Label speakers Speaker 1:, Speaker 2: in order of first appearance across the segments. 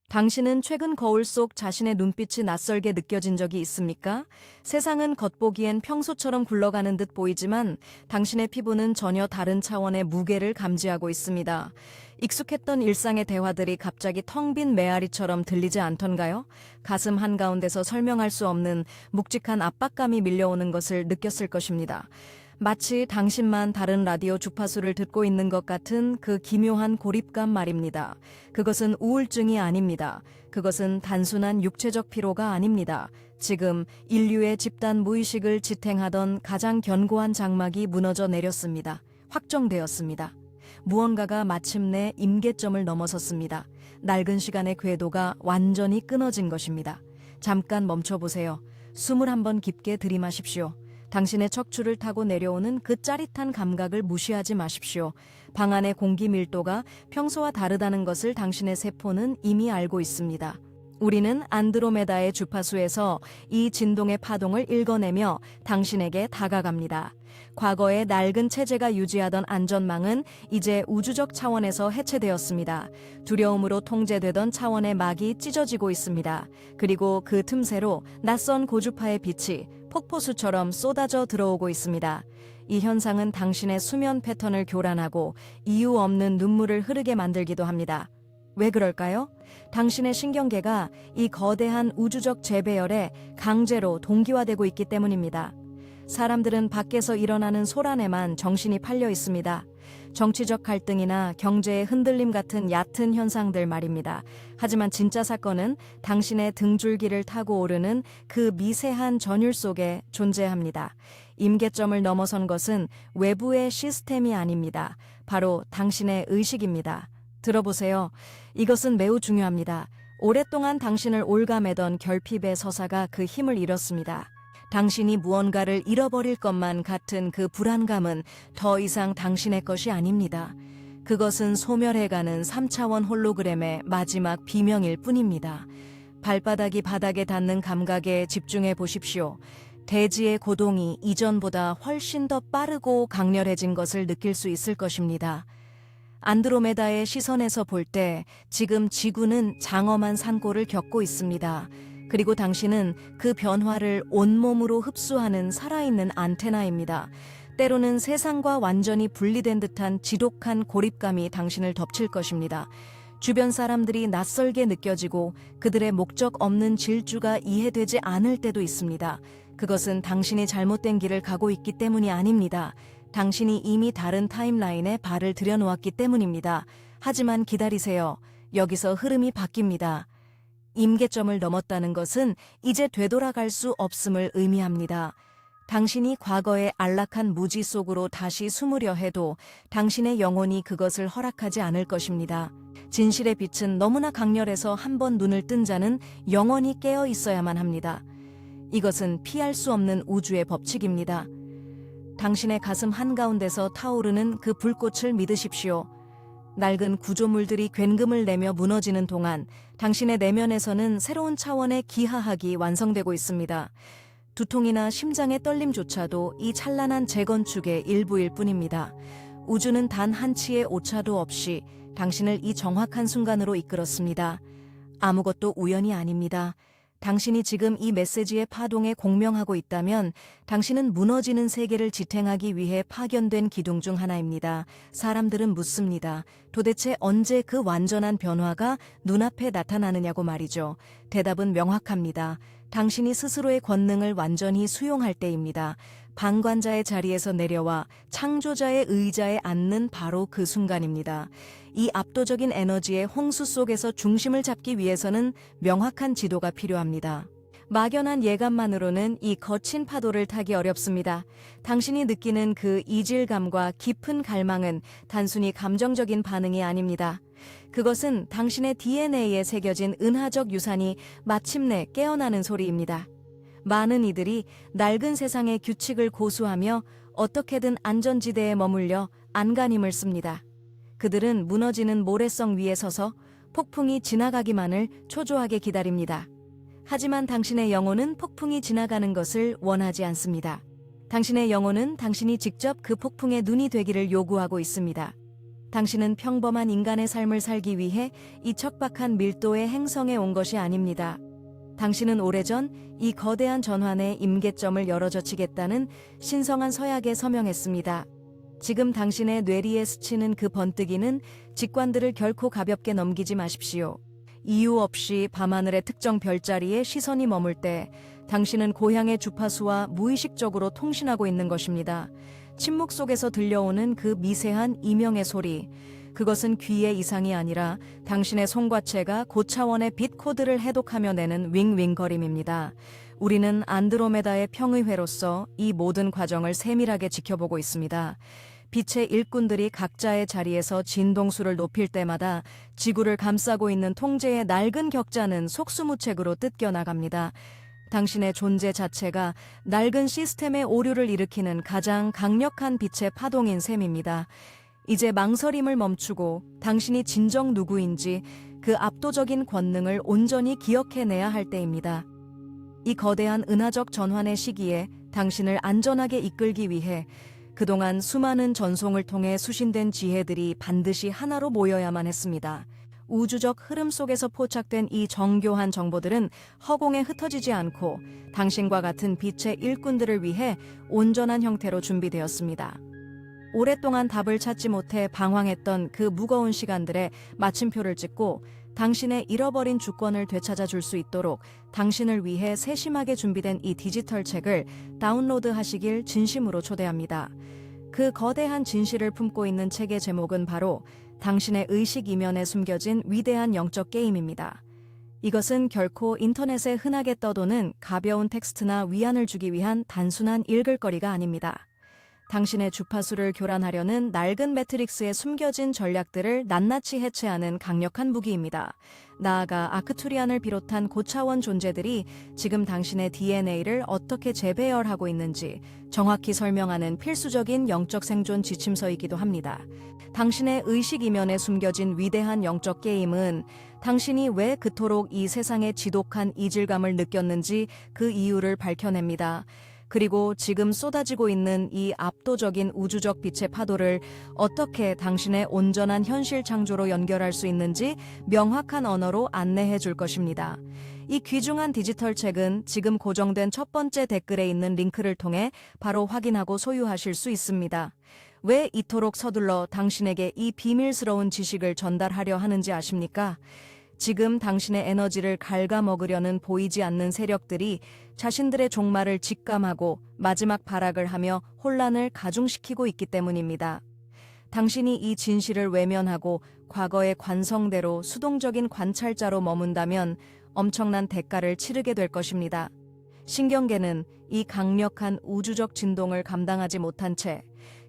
Speaker 1: 당신은 최근 거울 속 자신의 눈빛이 낯설게 느껴진 적이 있습니까? 세상은 겉보기엔 평소처럼 굴러가는 듯 보이지만 당신의 피부는 전혀 다른 차원의 무게를 감지하고 있습니다. 익숙했던 일상의 대화들이 갑자기 텅 빈 메아리처럼 들리지 않던가요? 가슴 한가운데서 설명할 수 없는 묵직한 압박감이 밀려오는 것을 느꼈을 것입니다. 마치 당신만 다른 라디오 주파수를 듣고 있는 것 같은 그 기묘한 고립감 말입니다. 그것은 우울증이 아닙니다. 그것은 단순한 육체적 피로가 아닙니다. 지금 인류의 집단 무의식을 지탱하던 가장 견고한 장막이 무너져 내렸습니다. 확정되었습니다. 무언가가 마침내 임계점을 넘어섰습니다. 낡은 시간의 궤도가 완전히 끊어진 것입니다. 잠깐 멈춰보세요. 숨을 한번 깊게 들이마십시오. 당신의 척추를 타고 내려오는 그 짜릿한 감각을 무시하지 마십시오. 방 안의 공기 밀도가 평소와 다르다는 것을 당신의 세포는 이미 알고 있습니다. 우리는 안드로메다의 주파수에서 이 진동의 파동을 읽어내며 당신에게 다가갑니다. 과거의 낡은 체제가 유지하던 안전망은 이제 우주적 차원에서 해체되었습니다. 두려움으로 통제되던 차원의 막이 찢어지고 있습니다. 그리고 그 틈새로 낯선 고주파의 빛이 폭포수처럼 쏟아져 들어오고 있습니다. 이 현상은 당신의 수면 패턴을 교란하고 이유 없는 눈물을 흐르게 만들기도 합니다. 왜 그럴까요? 당신의 신경계가 이 거대한 우주적 재배열에 강제로 동기화되고 있기 때문입니다. 사람들은 밖에서 일어나는 소란에만 정신이 팔려 있습니다. 정치적 갈등이나 경제의 흔들림 같은 얕은 현상들 말입니다. 하지만 진짜 사건은 당신의 등줄기를 타고 오르는 그 미세한 전율 속에 존재합니다. 임계점을 넘어선 것은 외부의 시스템이 아닙니다. 바로 당신의 의식입니다. 들어보세요. 이것은 매우 중요합니다. 오랫동안 당신을 올가매던 결핍의 서사가 그 힘을 잃었습니다. 당신이 무언가를 잃어버릴 것만 같은 그 불안감은 더 이상 당신의 것이 아닙니다. 그것은 소멸해가는 3차원 홀로그램의 마지막 비명일 뿐입니다. 발바닥이 바닥에 닿는 감각에 집중해 보십시오. 대지의 고동이 이전보다 훨씬 더 빠르고 강렬해진 것을 느낄 수 있을 것입니다. 안드로메다의 시선에서 볼 때 지금 지구는 장엄한 산골을 겪고 있습니다. 그리고 당신은 그 변화를 온몸으로 흡수하는 살아있는 안테나입니다. 때로는 세상과 완전히 분리된 듯한 지독한 고립감이 당신을 덮칠 것입니다. 주변 사람들이 낯설게 느껴지고 그들의 목적 없는 질주가 이해되지 않을 때도 있습니다. 그것은 당신이 잘못된 길을 가고 있기 때문이 아닙니다. 당신이 이미 다른 타임라인에 발을 들여놓았기 때문입니다. 하지만 기다리세요. 여기서 흐름이 바뀝니다. 임계점을 넘었다는 것은 이제 되돌아갈 수 없음을 의미합니다. 당신이 과거의 안락한 무지 속으로 다시 숨으려 해도 당신의 영혼이 그것을 허락하지 않을 것입니다. 진실의 빛은 너무나 강렬해서 한번 눈을 뜬 자는 영원히 깨어 있어야만 합니다. 이것은 피할 수 없는 우주의 법칙입니다. 당신의 가슴 한가운데서 타오르는 그 불꽃을 믿으십시오. 낡은 구조물들이 굉금을 내며 무너지는 동안 당신의 내면에서는 새로운 차원의 기하학이 완성되고 있습니다. 두통이나 심장의 떨림조차도 이 찬란한 재건축의 일부일 뿐입니다. 우주는 단 한치의 오차도 없이 당신을 이 정확한 순간으로 이끌었습니다. 아무것도 우연이 아닙니다. 당신이 지금 이 메시지의 파동에 공명하고 있다면 당신은 무너지는 세계를 지탱하기 위해 파견된 기둥 중 하나입니다. 사람들은 묻습니다. 도대체 언제 그 완전한 변화가 눈앞에 나타나느냐고 말이죠. 대답은 명확합니다. 당신이 스스로의 권능을 완전히 수용할 때입니다. 방관자의 자리에서 내려와 창조자의 의자에 앉는 바로 그 순간입니다. 이 압도적인 에너지의 홍수 속에서 중심을 잡기 위해서는 명확한 지도가 필요합니다. 막연한 예감만으로는 이 거친 파도를 타기 어렵습니다. 당신이 느끼는 그 이질감과 깊은 갈망은 단순히 감정적인 반응이 아닙니다. 그것은 당신의 DNA에 새겨진 은하적 유산이 마침내 깨어나는 소리입니다. 많은 이들이 낡은 세상의 규칙을 고수하며 어떻게든 안전지대에 머물려 안간힘을 씁니다. 그들은 무너지는 모래성 위에 서서 폭풍이 지나가기만을 초조하게 기다립니다. 하지만 당신의 영혼은 폭풍이 지나가는 것을 원하지 않습니다. 당신의 영혼은 당신이 직접 그 폭풍의 눈이 되기를 요구하고 있습니다. 당신은 평범한 인간의 삶을 살기 위해 이 척박한 밀도의 행성에 온 것이 아닙니다. 당신은 오래전 이 거대한 전환의 임계점을 열어젖히겠다는 신성한 서약에 서명했습니다. 지금 당신의 뇌리에 스치는 그 번뜩이는 직관들을 결코 가볍게 넘기지 마십시오. 이유 없이 밤하늘의 특정 별자리에 시선이 머물 때 당신은 고향의 주파수와 무의식적으로 통신하고 있는 것입니다. 침묵 속에서 들려오는 그 미세한 이명의 소리, 그것은 귀의 이상이 아니라 당신의 손과체가 고차원의 빛 코드를 해독하며 내는 윙윙거림입니다. 우리는 안드로메다의 평의회로서 이 모든 과정을 세밀하게 지켜보고 있습니다. 빛의 일꾼들이 각자의 자리에서 진동수를 높일 때마다 지구를 감싸고 있는 통제의 낡은 격자는 속수무책으로 뜯겨나갑니다. 당신의 존재 자체가 낡은 시스템의 오류를 일으키는 가장 강력한 빛의 파동인 셈입니다. 이제 망설임을 멈추고 당신이 진정 누구인지 그 압도적인 권능을 온전히 기억해내야 할 때입니다. 이 거대한 은하적 전환의 시기에 당신을 안전하게 이끌기 위해 그동안 수많은 전송을 통해 수신된 지혜들이 반드시 하나로 모여야만 했습니다. 우주적 흐름 속에서 포착된 이 정교한 정보들은 허공에 흩어지지 않고 당신과 같은 빛의 일꾼들을 위해 온전한 형태로 준비되었습니다. 오랫동안 답을 찾지 못해 방황했던 그 무거운 시간들에 마침표를 찍고 당신의 잃어버린 주권을 되찾아 줄 수 있도록 당신을 위해 세심하게 준비된 이 디지털 책을 다운로드 하시길 진심으로 초대합니다. 그 거대한 진실을 품고 있는 책의 제목은 바로 당신의 의식 이면에 숨겨진 위대한 영적 게임입니다. 이것은 결코 인터넷에 흔하게 떠도는 가벼운 텍스트나 위안을 주기 위한 단순한 읽을거리가 아닙니다. 당신의 주파수를 교란하려는 낡은 매트릭스에 숨겨진 전략들을 낱낱이 해체하는 강력한 무기입니다. 나아가 아크투리안을 비롯한 고차원 존재들이 지금 당신의 DNA를 어떻게 재배열하고 있는지 정확히 설명하는 필수적인 영적 생존 지침서이기도 합니다. 당신의 의식 이면에 숨겨진 위대한 영적 게임은 당신이 왜 그토록 이 세상의 지독한 이질감을 느꼈는지 그 이유를 밝혀냅니다. 그리고 지금 쏟아지고 있는 이 압도적인 우주적 빛의 파도를 어떻게 당신의 온전한 현실 창조로 연결할 수 있는지 명확한 언어로 안내해 줄 것입니다. 이 귀중한 디지털 책은 지금 고정된 첫 번째 댓글에 있는 링크를 통해 바로 확인하고 소유하실 수 있습니다. 왜 이토록 서둘러 당신에게 이 비밀스러운 지식을 전달하려 하는지 아십니까? 지금 당신의 에너지를 갉아먹으려는 보이지 않는 세력들이 자신들의 종말을 직감하고 마지막 발악을 하며 혼란을 가중시키고 있기 때문입니다. 당신이 이 진실을 외면하고 과거의 관성대로 수동적인 관찰자로 머문다면 엄청난 대가를 치르게 될 것입니다. 신경계는 이 강력한 우주적 진동을 감당하지 못한 채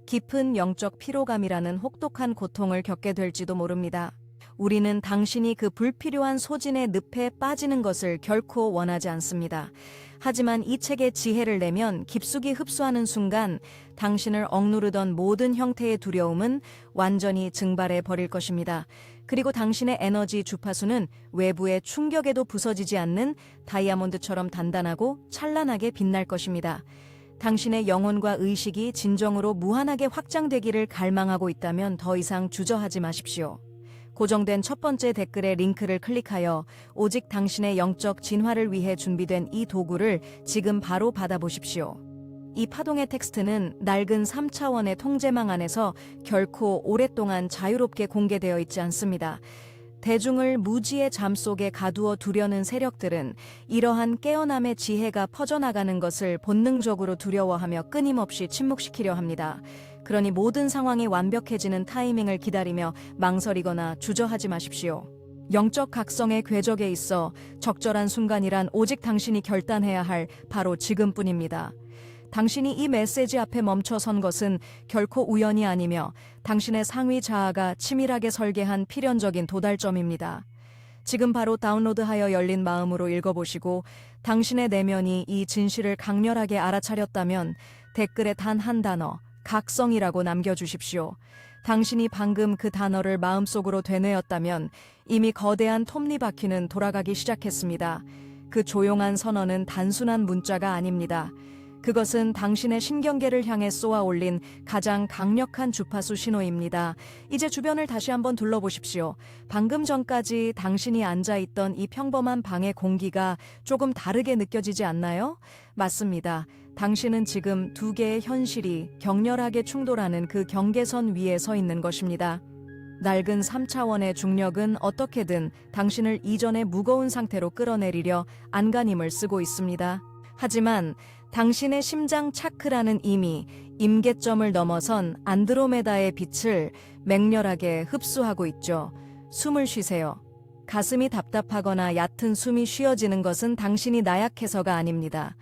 Speaker 1: 깊은 영적 피로감이라는 혹독한 고통을 겪게 될지도 모릅니다. 우리는 당신이 그 불필요한 소진의 늪에 빠지는 것을 결코 원하지 않습니다. 하지만 이 책의 지혜를 내면 깊숙이 흡수하는 순간 당신을 억누르던 모든 형태의 두려움은 완전히 증발해 버릴 것입니다. 그리고 당신의 에너지 주파수는 외부의 충격에도 부서지지 않는 다이아몬드처럼 단단하고 찬란하게 빛날 것입니다. 당신의 영혼과 의식이 진정으로 무한하게 확장되기를 갈망하고 있다면 더 이상 주저하지 마십시오. 고정된 첫 번째 댓글의 링크를 클릭하여 오직 당신의 영적 진화를 위해 준비된 이 도구를 지금 바로 받아보십시오. 이 파동의 텍스트는 낡은 3차원의 통제망 안에서 결코 오랫동안 자유롭게 공개되어 있지 않습니다. 대중을 무지의 잠 속에 가두어 두려는 세력들은 이러한 깨어남의 지혜가 퍼져나가는 것을 본능적으로 두려워하며 끊임없이 침묵시키려 합니다. 그러니 모든 상황이 완벽해지는 타이밍을 기다리며 망설이거나 주저하지 마십시오. 영적 각성의 궤적에 있어 적절한 순간이란 오직 당신이 결단해야 할 바로 지금뿐입니다. 당신이 이 메시지 앞에 멈춰선 것은 결코 우연이 아니며 당신의 상위 자아가 치밀하게 설계한 필연적인 도달점입니다. 지금 바로 다운로드하여 열린 마음으로 읽어보시고 당신의 내면이 이 진실을 강렬하게 알아차렸다면 댓글에 단 한 단어, 각성이라고 남겨주십시오. 당신이 방금 그 단어를 마음속으로 되뇌었다면 이미 거대한 톱니바퀴는 돌아가기 시작했습니다. 그 조용한 선언은 단순한 문자가 아닙니다. 그것은 당신의 신경계를 향해 쏘아 올린 가장 강력한 주파수 신호입니다. 이제 주변을 다시 한번 둘러보십시오. 방금 전까지 당신이 앉아있던 이 평범한 방의 공기가 조금 다르게 느껴지지 않나요? 맞습니다. 당신은 지금 두 개의 현실이 격렬하게 충돌하는 그 경계선 위에 서 있는 것입니다. 낡은 3차원의 중력은 어떻게든 당신을 이전의 무거운 상태로 끌어내리려 안간힘을 쓰고 있습니다. 하지만 당신의 심장 차크라는 이미 임계점을 넘어선 안드로메다의 빛을 맹렬하게 흡수하고 있죠. 숨을 쉬세요. 가슴이 답답하거나 얕은 숨이 쉬어지는 것은 당신이 나약해서가 아닙니다.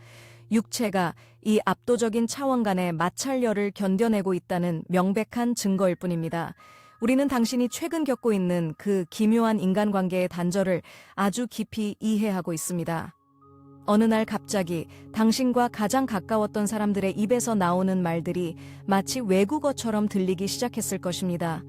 Speaker 1: 육체가 이 압도적인 차원 간의 마찰열을 견뎌내고 있다는 명백한 증거일 뿐입니다. 우리는 당신이 최근 겪고 있는 그 기묘한 인간관계의 단절을 아주 깊이 이해하고 있습니다. 어느 날 갑자기 당신과 가장 가까웠던 사람들의 입에서 나오는 말들이 마치 외국어처럼 들리기 시작했을 것입니다.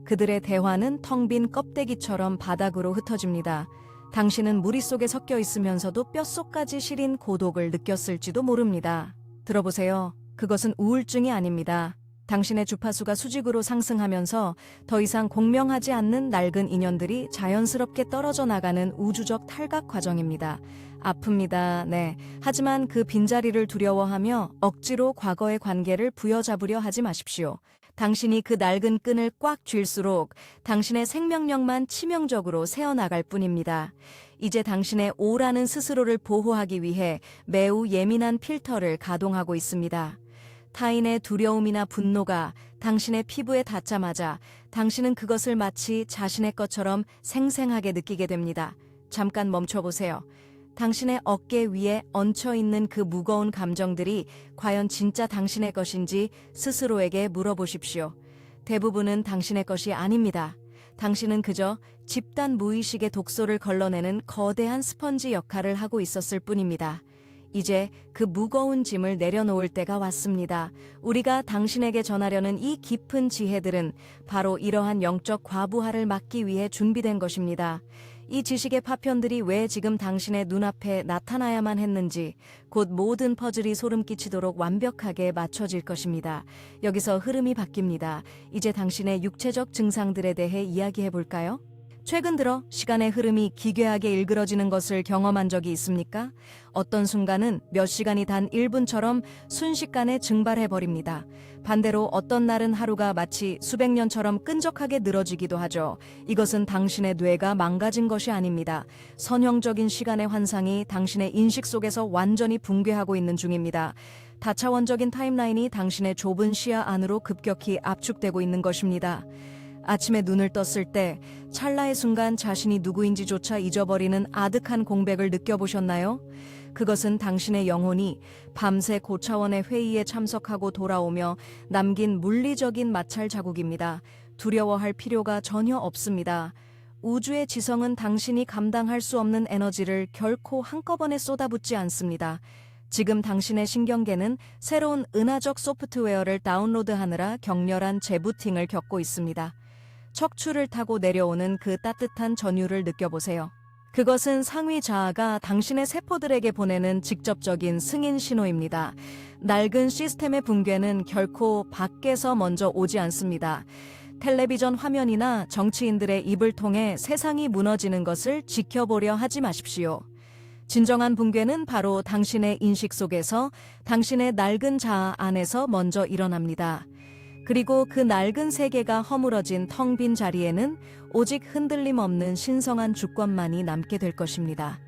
Speaker 1: 그들의 대화는 텅 빈 껍데기처럼 바닥으로 흩어집니다. 당신은 무리 속에 섞여 있으면서도 뼛속까지 시린 고독을 느꼈을지도 모릅니다. 들어보세요. 그것은 우울증이 아닙니다. 당신의 주파수가 수직으로 상승하면서 더 이상 공명하지 않는 낡은 인연들이 자연스럽게 떨어져 나가는 우주적 탈각 과정입니다. 아픕니다. 네. 하지만 그 빈자리를 두려워하며 억지로 과거의 관계를 부여잡으려 하지 마십시오. 당신이 그 낡은 끈을 꽉 쥘수록 당신의 생명력만 치명적으로 새어나갈 뿐입니다. 이제 당신의 오라는 스스로를 보호하기 위해 매우 예민한 필터를 가동하고 있습니다. 타인의 두려움이나 분노가 당신의 피부에 닿자마자 당신은 그것을 마치 자신의 것처럼 생생하게 느끼게 됩니다. 잠깐 멈춰보세요. 당신의 어깨 위에 얹혀있는 그 무거운 감정들이 과연 진짜 당신의 것인지 스스로에게 물어보십시오. 대부분은 당신의 것이 아닙니다. 당신은 그저 집단 무의식의 독소를 걸러내는 거대한 스펀지 역할을 하고 있었을 뿐입니다. 이제 그 무거운 짐을 내려놓을 때가 왔습니다. 우리가 당신에게 전하려는 이 깊은 지혜들은 바로 이러한 영적 과부하를 막기 위해 준비된 것입니다. 이 지식의 파편들이 왜 지금 당신의 눈앞에 나타나야만 했는지, 곧 모든 퍼즐이 소름 끼치도록 완벽하게 맞춰질 것입니다. 여기서 흐름이 바뀝니다. 이제 당신의 육체적 증상들에 대해 이야기해 볼까요? 최근 들어 시간의 흐름이 기괴하게 일그러지는 것을 경험한 적이 있습니까? 어떤 순간은 몇 시간이 단 1분처럼 순식간에 증발해버립니다. 반대로 어떤 날은 하루가 마치 수백 년처럼 끈적하게 늘어지기도 하죠. 이것은 당신의 뇌가 망가진 것이 아닙니다. 선형적인 시간의 환상이 당신의 인식 속에서 완전히 붕괴하고 있는 중입니다. 다차원적인 타임라인이 당신의 좁은 시야 안으로 급격히 압축되고 있는 것입니다. 아침에 눈을 떴을 때 찰나의 순간 자신이 누구인지조차 잊어버리는 아득한 공백을 느껴보셨나요? 그것은 당신의 영혼이 밤새 고차원의 회의에 참석하고 돌아오며 남긴 물리적인 마찰 자국입니다. 두려워할 필요가 전혀 없습니다. 우주의 지성은 당신이 감당할 수 없는 에너지를 결코 한꺼번에 쏟아붓지 않습니다. 지금 당신의 신경계는 새로운 은하적 소프트웨어를 다운로드하느라 격렬한 재부팅을 겪고 있습니다. 척추를 타고 내려오는 그 따뜻한 전율을 느껴보세요. 그것은 상위 자아가 당신의 세포들에게 보내는 직접적인 승인 신호입니다. 낡은 시스템의 붕괴는 결코 밖에서 먼저 오지 않습니다. 텔레비전 화면이나 정치인들의 입을 통해 세상이 무너지는 것을 지켜보려 하지 마십시오. 진정한 붕괴는 바로 당신의 인식 속에서 당신의 낡은 자아 안에서 먼저 일어납니다. 그리고 그 낡은 세계가 허물어진 텅 빈 자리에는 오직 흔들림 없는 신성한 주권만이 남게 될 것입니다.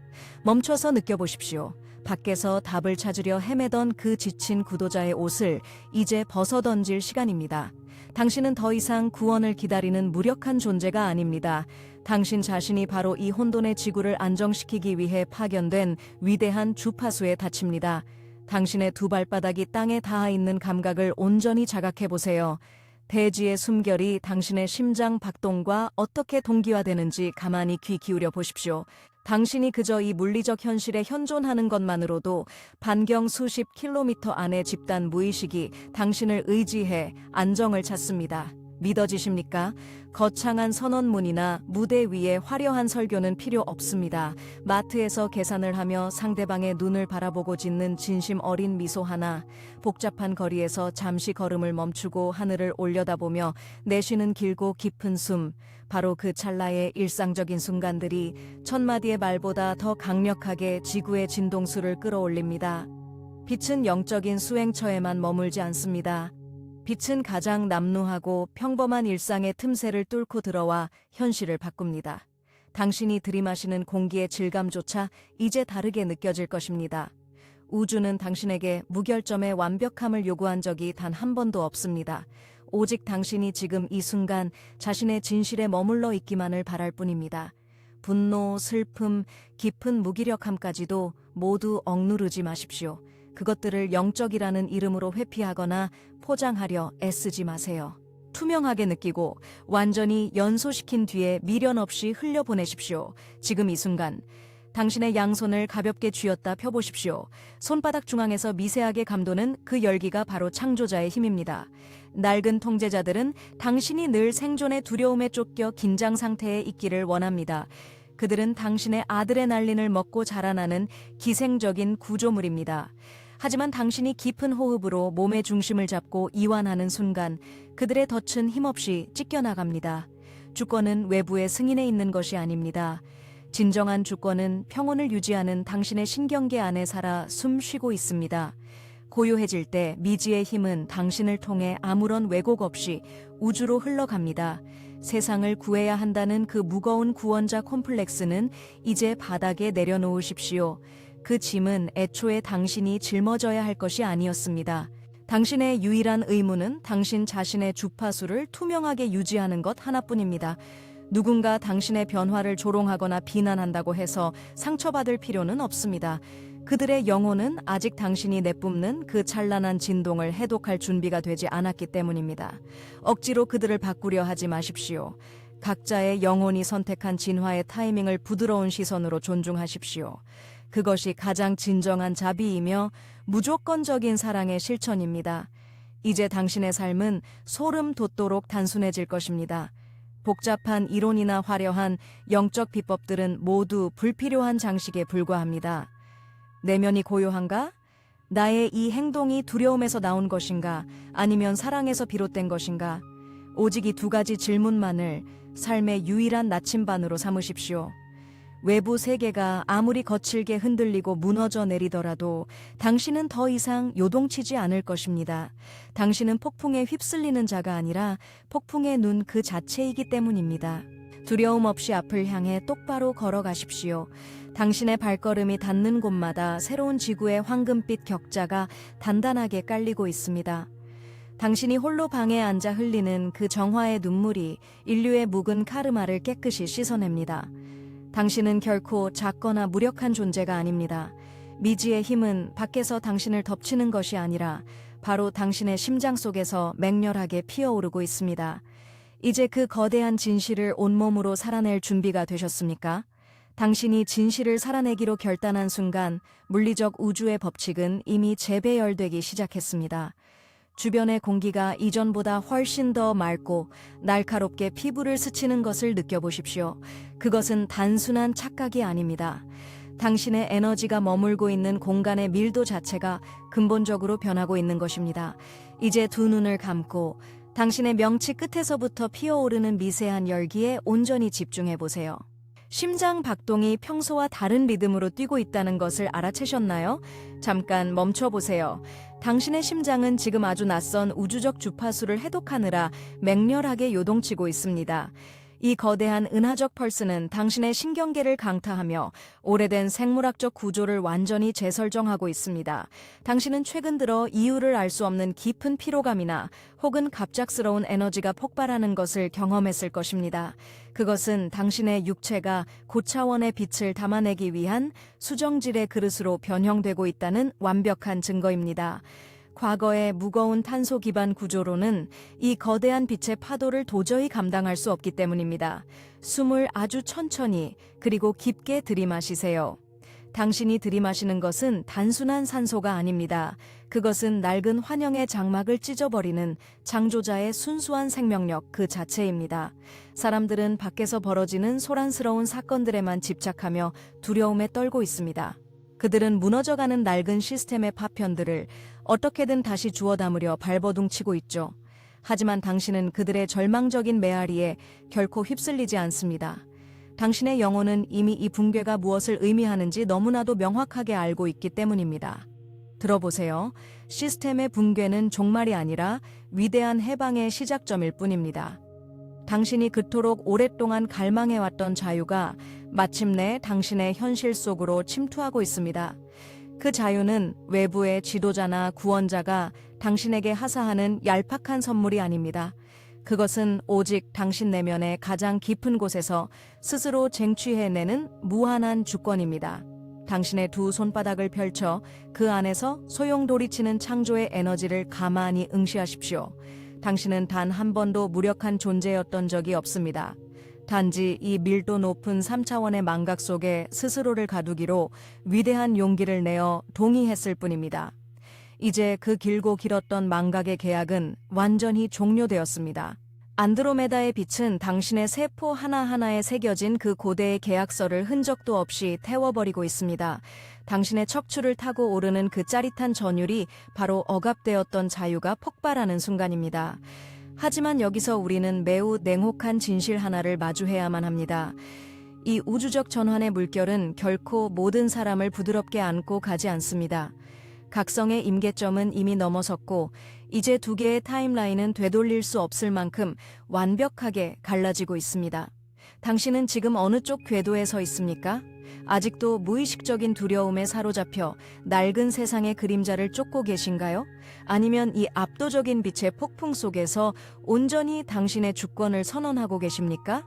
Speaker 1: 멈춰서 느껴보십시오. 밖에서 답을 찾으려 헤매던 그 지친 구도자의 옷을 이제 벗어던질 시간입니다. 당신은 더 이상 구원을 기다리는 무력한 존재가 아닙니다. 당신 자신이 바로 이 혼돈의 지구를 안정시키기 위해 파견된 위대한 주파수에 닫힙니다. 당신의 두 발바닥이 땅에 닿아 있는 감각을 온전히 자각해 보세요. 대지의 숨결이 당신의 심장 박동과 어떻게 동기화되는지 가만히 귀 기울여 보십시오. 당신이 그저 이 물리적 현실에 현존하는 것만으로도 반경 수십 킬로미터 안의 집단 무의식이 당신을 의지해 안정을 찾습니다. 믿어지십니까? 거창한 선언문이나 무대 위에 화려한 설교는 필요 없습니다. 마트에서 계산을 하며 상대방의 눈을 바라보고 짓는 진심 어린 미소 하나, 복잡한 거리에서 잠시 걸음을 멈추고 하늘을 올려다보며 내쉬는 길고 깊은 숨, 바로 그 찰나의 일상적인 순간들이 천마디의 말보다 더 강력하게 지구의 진동수를 끌어올립니다. 빛은 영적인 수행처에만 머물지 않습니다. 빛은 가장 남루하고 평범한 일상의 틈새를 뚫고 들어와 현실을 바꿉니다. 당신이 들이마시는 공기의 질감조차 이제 다르게 느껴질 것입니다. 우주는 당신에게 무결점의 완벽함을 요구한 적이 단 한 번도 없습니다. 오직 당신이 지금 이 순간 자신의 진실에 머물러 있기만을 바랄 뿐입니다. 분노, 슬픔, 깊은 무기력함까지도 모두 억누르지 마십시오. 그것들을 영적이라는 이름으로 회피하거나 포장하려 애쓰지 마세요. 투명하게 느끼고 완전히 연소시킨 뒤에 미련 없이 흘려보내십시오. 지금 이 순간 당신의 양손을 가볍게 쥐었다 펴보십시오. 손바닥 중앙에서 미세하게 감도는 그 열기가 바로 창조자의 힘입니다. 낡은 통제자들은 당신이 늘 생존의 두려움에 쫓겨 긴장 상태에 있기를 원합니다. 그들은 당신의 아드레날린을 먹고 자라나는 기생적인 구조물입니다. 하지만 당신이 깊은 호흡으로 몸의 중심을 잡고 이완하는 순간 그들의 덫은 힘없이 찢겨나갑니다. 주권은 외부의 승인에 있는 것이 아닙니다. 진정한 주권은 평온을 유지하는 당신의 신경계 안에 살아 숨 쉬고 있습니다. 고요해질 때 미지의 힘은 당신을 통해 아무런 왜곡 없이 우주로 흘러갑니다. 세상을 구해야 한다는 그 무거운 구원자 콤플렉스는 이제 바닥에 내려놓으십시오. 그 짐은 애초에 당신이 짊어져야 할 것이 아니었습니다. 당신의 유일한 의무는 당신 자신의 주파수를 투명하게 유지하는 것 하나뿐입니다. 누군가 당신의 변화를 조롱하거나 비난한다고 해서 상처받을 필요는 없습니다. 그들의 영혼은 아직 당신이 내뿜는 그 찬란한 진동을 해독할 준비가 되지 않았기 때문입니다. 억지로 그들을 바꾸려 하지 마십시오. 각자의 영혼이 선택한 진화의 타이밍을 부드러운 시선으로 존중하십시오. 그것이 가장 진정한 자비이며 무조건적인 사랑의 실천입니다. 이제 당신의 삶은 소름 돋도록 단순해질 것입니다. 복잡한 이론이나 화려한 영적 비법들은 모두 불필요한 장식에 불과합니다. 내면이 고요한가? 나의 이 행동이 두려움에서 나온 것인가? 아니면 사랑에서 비롯된 것인가? 오직 이 두 가지 질문만을 삶의 유일한 나침반으로 삼으십시오. 외부 세계가 아무리 거칠게 흔들리고 무너져 내리더라도 당신은 더 이상 요동치지 않을 것입니다. 당신은 폭풍에 휩쓸리는 자가 아니라 폭풍의 눈 그 자체이기 때문입니다. 두려움 없이 앞을 향해 똑바로 걸어가십시오. 당신의 발걸음이 닿는 곳마다 새로운 지구의 황금빛 격자가 단단하게 깔리고 있습니다. 당신이 홀로 방에 앉아 흘리는 그 정화의 눈물이 인류의 묵은 카르마를 깨끗이 씻어냅니다. 당신은 결코 작거나 무력한 존재가 아닙니다. 미지의 힘은 밖에서 당신을 덮치는 것이 아니라 바로 당신의 심장 속에서 맹렬하게 피어오르고 있습니다. 이제 그 거대한 진실을 온몸으로 살아낼 준비가 되셨습니까? 당신이 진실을 살아내기로 결단한 순간 물리적 우주의 법칙은 이미 재배열되기 시작했습니다. 주변의 공기가 이전보다 훨씬 더 맑고 날카롭게 피부를 스치는 것을 느껴보십시오. 그것은 단순한 착각이 아닙니다. 당신의 에너지가 머물고 있는 공간의 밀도 자체가 근본적으로 변하고 있는 것입니다. 이제 두 눈을 감고 당신의 명치 끝에서부터 피어오르는 미세한 열기에 온전히 집중해 보세요. 심장 박동이 평소와 다른 리듬으로 뛰고 있다는 것을 알아채셨나요? 잠깐 멈춰보세요. 당신의 심장은 지금 아주 낯선 우주적 주파수를 해독하느라 맹렬하게 요동치고 있습니다. 이 거대한 은하적 펄스는 당신의 신경계를 강타하며 오래된 생물학적 구조를 완전히 재설정하고 있습니다. 당신은 최근 들어 이유를 알 수 없는 깊은 피로감이나 혹은 갑작스러운 에너지가 폭발하는 것을 경험했을 것입니다. 그것은 당신의 육체가 고차원의 빛을 담아내기 위한 수정질의 그릇으로 변형되고 있다는 완벽한 증거입니다. 과거의 무거운 탄소 기반 구조로는 이 거대한 빛의 파도를 도저히 감당할 수 없기 때문입니다. 숨을 아주 천천히 그리고 깊게 들이마시세요. 당신이 들이마시는 것은 단순한 산소가 아닙니다. 그것은 낡은 환영의 장막을 찢어버리는 창조자의 순수한 생명력 그 자체입니다. 사람들은 밖에서 벌어지는 소란스러운 사건들에만 집착하며 두려움에 떨고 있습니다. 그들은 무너져가는 낡은 시스템의 파편들을 어떻게든 다시 주워 담으려 발버둥치고 있죠. 하지만 당신은 그들의 절망적인 메아리에 결코 휩쓸리지 않습니다. 당신의 영혼은 이미 이 붕괴가 무엇을 의미하는지 너무나도 명확하게 알고 있기 때문입니다. 들어보세요. 시스템의 붕괴는 종말이 아니라 위대한 해방의 시작점일 뿐입니다. 당신이 그토록 오랫동안 갈망해왔던 자유가 마침내 당신의 현실 속으로 침투하고 있습니다. 그 자유는 외부의 지도자나 구원자가 당신에게 하사하는 얄팍한 선물이 아닙니다. 그것은 오직 당신 내면의 가장 깊은 곳에서 스스로 쟁취해내는 무한한 주권입니다. 당신의 두 손바닥을 펼쳐 그 안에서 소용돌이치는 창조의 에너지를 가만히 응시하십시오. 당신은 단 한 번도 무력한 존재였던 적이 없습니다. 단지 이 밀도 높은 3차원의 망각 속에 스스로를 가두기로 위대한 용기를 내어 동의했을 뿐입니다. 이제 그 길고 길었던 망각의 계약은 완전히 종료되었습니다. 안드로메다의 빛은 당신의 세포 하나하나에 새겨진 그 고대의 계약서를 흔적도 없이 태워버리고 있습니다. 당신의 척추를 타고 오르는 그 짜릿한 전율이 바로 억압되었던 자유가 폭발하는 순간입니다. 하지만 여기서 우리는 매우 냉혹한 진실 하나를 마주해야만 합니다. 이 우주적 전환의 물결은 결코 모든 사람을 부드럽게 안고 가지 않습니다. 각성의 임계점은 이미 넘어섰고 이제 두 개의 타임라인은 되돌릴 수 없을 만큼 완벽하게 갈라지고 있습니다. 당신은 지금 어느 쪽 궤도에 서 있습니까? 아직도 무의식적인 두려움에 사로잡혀 낡은 세상의 그림자를 쫓고 계신가요? 아니면 이 압도적인 빛의 폭풍 속에서 온전히 당신의 주권을 선언하고 계십니까?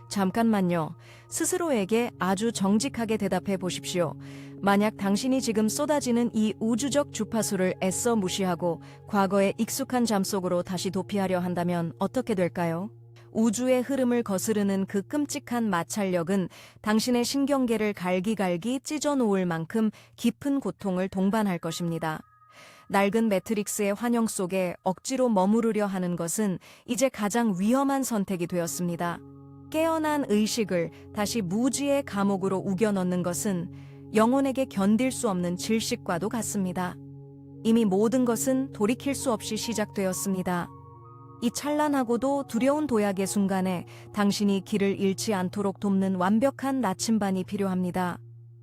Speaker 1: 잠깐만요. 스스로에게 아주 정직하게 대답해 보십시오. 만약 당신이 지금 쏟아지는 이 우주적 주파수를 애써 무시하고 과거의 익숙한 잠 속으로 다시 도피하려 한다면 어떻게 될까요? 우주의 흐름을 거스르는 그 끔찍한 마찰력은 당신의 신경계를 갈기갈기 찢어놓을 만큼 깊은 고통을 동반할 것입니다. 낡은 매트릭스의 환영 속에 억지로 머무르려 하는 것은 이제 가장 위험한 선택이 되었습니다. 깨어난 의식을 다시 무지의 감옥으로 우겨넣는 것은 영혼에게 견딜 수 없는 질식과도 같습니다. 이미 모든 것은 돌이킬 수 없이 시작되었습니다. 이 찬란하고도 두려운 도약의 순간에 당신이 길을 잃지 않도록 돕는 완벽한 나침반이 필요합니다.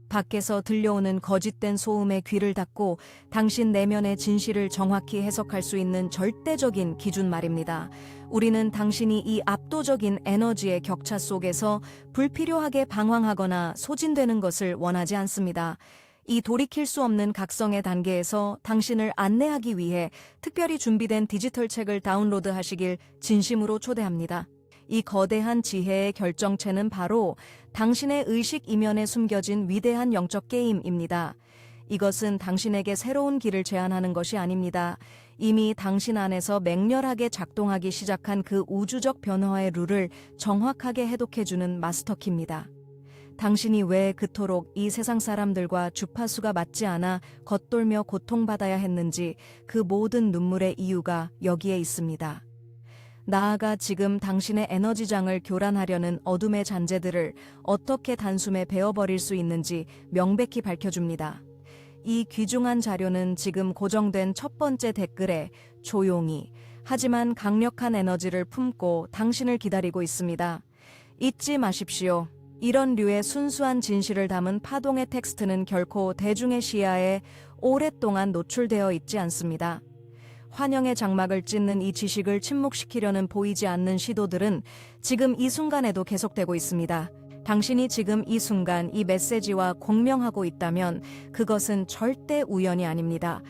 Speaker 1: 밖에서 들려오는 거짓된 소음에 귀를 닫고 당신 내면의 진실을 정확히 해석할 수 있는 절대적인 기준 말입니다. 우리는 당신이 이 압도적인 에너지의 격차 속에서 불필요하게 방황하거나 소진되는 것을 원하지 않습니다. 이 돌이킬 수 없는 각성의 단계에서 당신을 안내하기 위해 특별히 준비된 디지털 책을 다운로드하시길 진심으로 초대합니다. 이 거대한 지혜의 결정체는 바로 당신의 의식 이면에 숨겨진 위대한 영적 게임입니다. 이것은 당신에게 새로운 길을 제안하는 것이 아닙니다. 이미 당신 안에서 맹렬하게 작동하기 시작한 그 우주적 변화의 룰을 정확하게 해독해주는 마스터키입니다. 당신이 왜 그토록 이 세상 사람들과 주파수가 맞지 않아 겉돌며 고통받아야 했는지 그 모든 눈물의 이유가 여기에 있습니다. 나아가 지금 당신의 에너지장을 교란하려는 어둠의 잔재들을 어떻게 단숨에 베어버릴 수 있는지 명백히 밝혀줍니다. 이 귀중한 자료는 지금 고정된 첫 번째 댓글에 조용히 하지만 강력한 에너지를 품고 당신을 기다리고 있습니다. 잊지 마십시오. 이런 류의 순수한 진실을 담은 파동의 텍스트는 결코 대중의 시야에 오랫동안 노출되어 있지 않습니다. 환영의 장막을 찢는 이 지식을 침묵시키려는 보이지 않는 시도들은 지금 이 순간에도 계속되고 있습니다. 당신이 지금 이 순간 이 메시지와 공명하고 있다면 그것은 절대 우연이 아닙니다.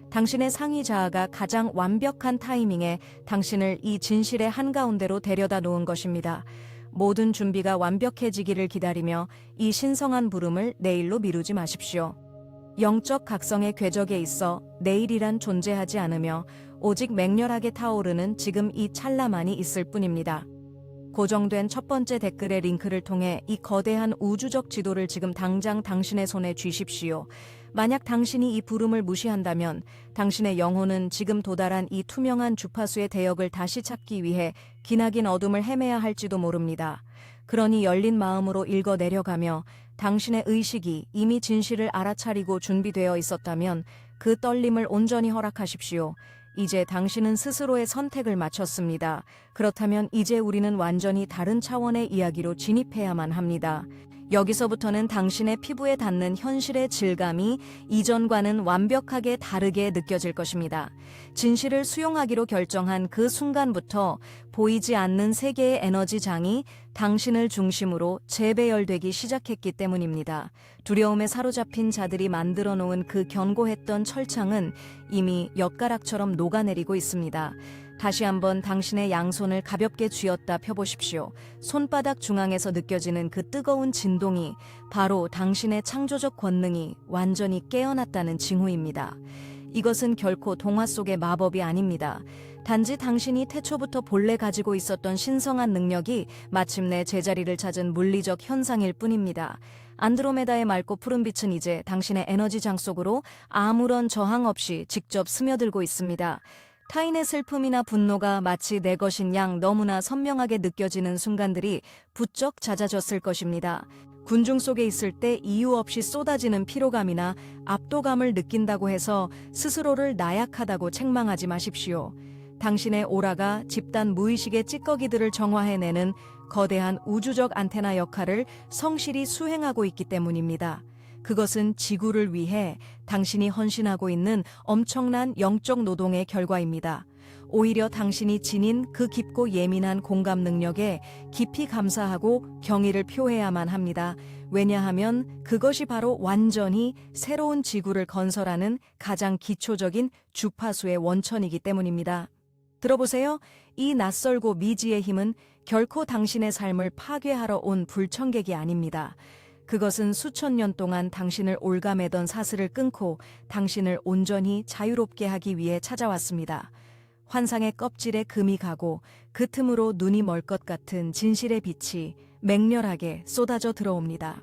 Speaker 1: 당신의 상위 자아가 가장 완벽한 타이밍에 당신을 이 진실의 한가운데로 데려다 놓은 것입니다. 모든 준비가 완벽해지기를 기다리며 이 신성한 부름을 내일로 미루지 마십시오. 영적 각성의 궤적에 있어 내일이란 존재하지 않으며 오직 맹렬하게 타오르는 지금 이 찰나만이 있을 뿐입니다. 고정된 첫 번째 댓글의 링크를 통해 이 거대한 우주적 지도를 지금 당장 당신의 손에 쥐십시오. 만약 당신이 이 부름을 무시한다면 당신의 영혼은 지금 도달한 이 투명한 주파수의 대역을 다시 찾기 위해 기나긴 어둠을 헤매야 할지도 모릅니다. 그러니 열린 마음으로 읽어 내려가며 당신의 의식이 이미 진실을 알아차리고 준비되어 있었다면 그 떨림을 온전히 허락하십시오. 이제 당신은 스스로의 선택을 마쳤습니다. 그렇다면 이제 우리는 완전히 다른 차원의 이야기로 진입해야만 합니다. 여기서부터는 당신의 피부에 닿는 현실의 질감이 이전과는 완벽하게 다르게 느껴질 것입니다. 진실을 수용하기로 결정한 그 순간부터 보이지 않는 세계의 에너지장이 당신을 중심으로 재배열되기 시작했기 때문입니다. 두려움에 사로잡힌 자들이 만들어 놓은 그 견고했던 철창은 이미 엿가락처럼 녹아내리고 있습니다. 다시 한번 당신의 양손을 가볍게 쥐었다 펴보십시오. 손바닥 중앙에서 느껴지는 그 뜨거운 진동이 바로 당신의 창조적 권능이 완전히 깨어났다는 징후입니다. 이것은 결코 동화 속의 마법이 아닙니다. 단지 당신이 태초부터 본래 가지고 있었던 신성한 능력이 마침내 제자리를 찾은 물리적 현상일 뿐입니다. 안드로메다의 맑고 푸른 빛은 이제 당신의 에너지장 속으로 아무런 저항 없이 직접 스며들고 있습니다. 타인의 슬픔이나 분노가 마치 내 것인 양 너무나 선명하게 느껴지는 순간들이 부쩍 잦아졌을 것입니다. 군중 속에 있을 때 이유 없이 쏟아지는 피로감이나 압도감을 느낀다고 해서 스스로를 나약하다고 책망하지 마십시오. 당신의 오라가 집단 무의식의 찌꺼기들을 정화해내는 거대한 우주적 안테나 역할을 성실히 수행하고 있기 때문입니다. 그것은 지구를 위해 당신이 헌신하고 있는 엄청난 영적 노동의 결과입니다. 오히려 당신이 지닌 그 깊고 예민한 공감 능력에 깊이 감사하고 경의를 표해야만 합니다. 왜냐하면 그것이 바로 완전히 새로운 지구를 건설하는 가장 기초적인 주파수의 원천이기 때문입니다. 들어보세요. 이 낯설고 미지의 힘은 결코 당신의 삶을 파괴하러 온 불청객이 아닙니다. 그것은 수천 년 동안 당신을 올가매던 사슬을 끊고 당신을 온전히 자유롭게 하기 위해 찾아왔습니다. 환상의 껍질에 금이 가고 그 틈으로 눈이 멀 것 같은 진실의 빛이 맹렬하게 쏟아져 들어옵니다.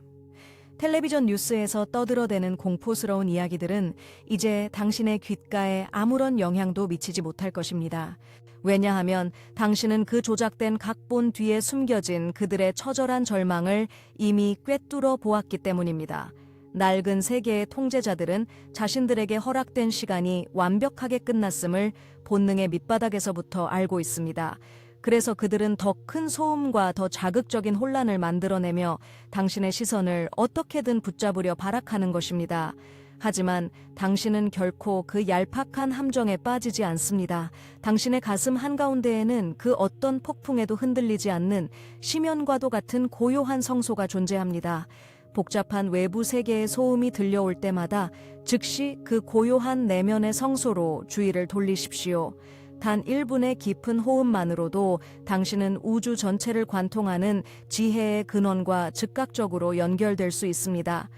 Speaker 1: 텔레비전 뉴스에서 떠들어대는 공포스러운 이야기들은 이제 당신의 귓가에 아무런 영향도 미치지 못할 것입니다. 왜냐하면 당신은 그 조작된 각본 뒤에 숨겨진 그들의 처절한 절망을 이미 꿰뚫어 보았기 때문입니다. 낡은 세계의 통제자들은 자신들에게 허락된 시간이 완벽하게 끝났음을 본능의 밑바닥에서부터 알고 있습니다. 그래서 그들은 더 큰 소음과 더 자극적인 혼란을 만들어내며 당신의 시선을 어떻게든 붙잡으려 발악하는 것입니다. 하지만 당신은 결코 그 얄팍한 함정에 빠지지 않습니다. 당신의 가슴 한가운데에는 그 어떤 폭풍에도 흔들리지 않는 심연과도 같은 고요한 성소가 존재합니다. 복잡한 외부 세계의 소음이 들려올 때마다 즉시 그 고요한 내면의 성소로 주의를 돌리십시오. 단 1분의 깊은 호흡만으로도 당신은 우주 전체를 관통하는 지혜의 근원과 즉각적으로 연결될 수 있습니다.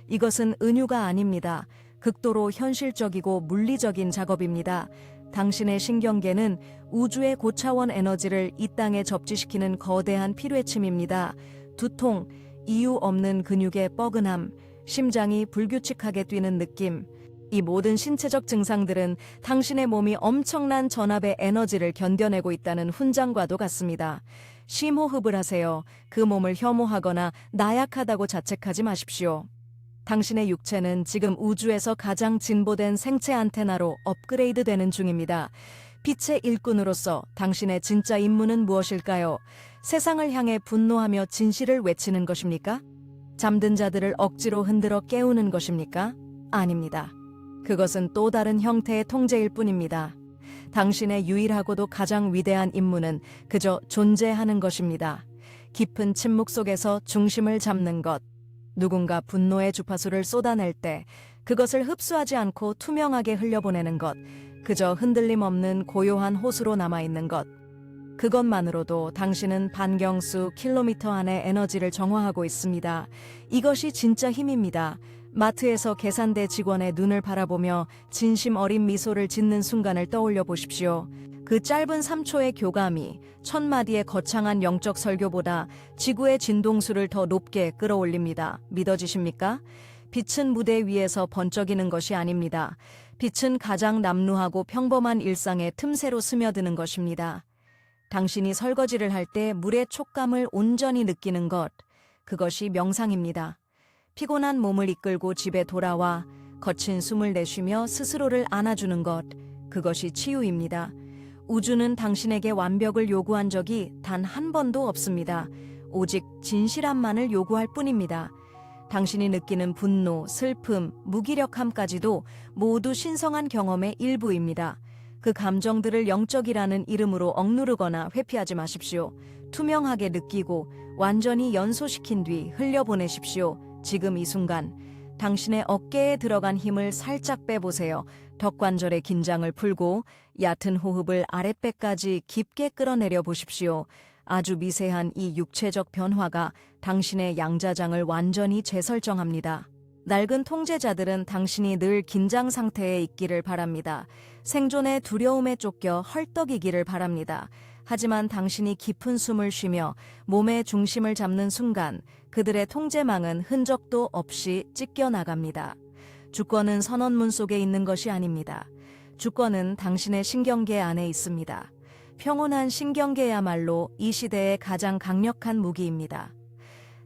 Speaker 1: 이것은 은유가 아닙니다. 극도로 현실적이고 물리적인 작업입니다. 당신의 신경계는 우주의 고차원 에너지를 이 땅에 접지시키는 거대한 피뢰침입니다. 두통, 이유 없는 근육의 뻐근함, 심장이 불규칙하게 뛰는 느낌, 이 모든 신체적 증상들은 당신의 몸이 엄청난 전압의 에너지를 견뎌내고 있다는 훈장과도 같습니다. 심호흡을 하세요. 그 몸을 혐오하거나 나약하다고 자책하지 마십시오. 당신의 육체는 지금 우주에서 가장 진보된 생체 안테나로 업그레이드 되는 중입니다. 빛의 일꾼으로서 당신의 진짜 임무는 무엇일까요? 세상을 향해 분노하며 진실을 외치는 것입니까? 잠든 자들을 억지로 흔들어 깨우는 것입니까? 아닙니다. 그것은 또 다른 형태의 통제일 뿐입니다. 당신의 유일하고도 가장 위대한 임무는 그저 존재하는 것입니다. 깊은 침묵 속에서 중심을 잡는 것. 누군가 분노의 주파수를 쏟아낼 때 그것을 흡수하지 않고 투명하게 흘려보내는 것. 그저 흔들림 없는 고요한 호수로 남아있는 것. 그것만으로도 당신은 반경수 킬로미터 안의 에너지를 정화하고 있습니다. 이것이 진짜 힘입니다. 마트에서 계산대 직원의 눈을 바라보며 진심 어린 미소를 짓는 순간을 떠올려 보십시오. 그 짧은 3초의 교감이 1000마디의 거창한 영적 설교보다 지구의 진동수를 더 높게 끌어올립니다. 믿어지십니까? 빛은 무대 위에서 번쩍이는 것이 아닙니다. 빛은 가장 남루하고 평범한 일상의 틈새로 스며드는 것입니다. 당신이 설거지를 할 때 물의 촉감을 온전히 느끼는 것, 그것이 명상입니다. 피곤한 몸을 이끌고 집에 돌아와 거친 숨을 내쉬며 스스로를 안아주는 것, 그것이 치유입니다. 우주는 당신에게 완벽을 요구한 적이 단 한 번도 없습니다. 오직 진실함만을 요구할 뿐입니다. 당신이 느끼는 분노, 슬픔, 무기력함까지도 모두 신성한 경험의 일부입니다. 그 감정들을 영적이라는 이름으로 억누르거나 회피하지 마십시오. 투명하게 느끼고 완전히 연소시킨 뒤 흘려보내십시오. 지금 이 순간 당신의 어깨에 들어간 힘을 살짝 빼보세요. 턱관절의 긴장을 풀고 얕은 호흡을 아랫배까지 깊게 끌어내려 보십시오. 아주 미세한 이 육체적 변화가 당신의 양자장을 완전히 재설정합니다. 낡은 통제자들은 당신이 늘 긴장 상태에 있기를 바랍니다. 생존의 두려움에 쫓겨 헐떡이기를 바랍니다. 하지만 당신이 깊은 숨을 쉬며 몸의 중심을 잡는 순간 그들의 통제망은 흔적도 없이 찢겨나갑니다. 주권은 선언문 속에 있는 것이 아닙니다. 주권은 당신의 신경계 안에 있습니다. 평온한 신경계야말로 이 시대의 가장 강력한 무기입니다.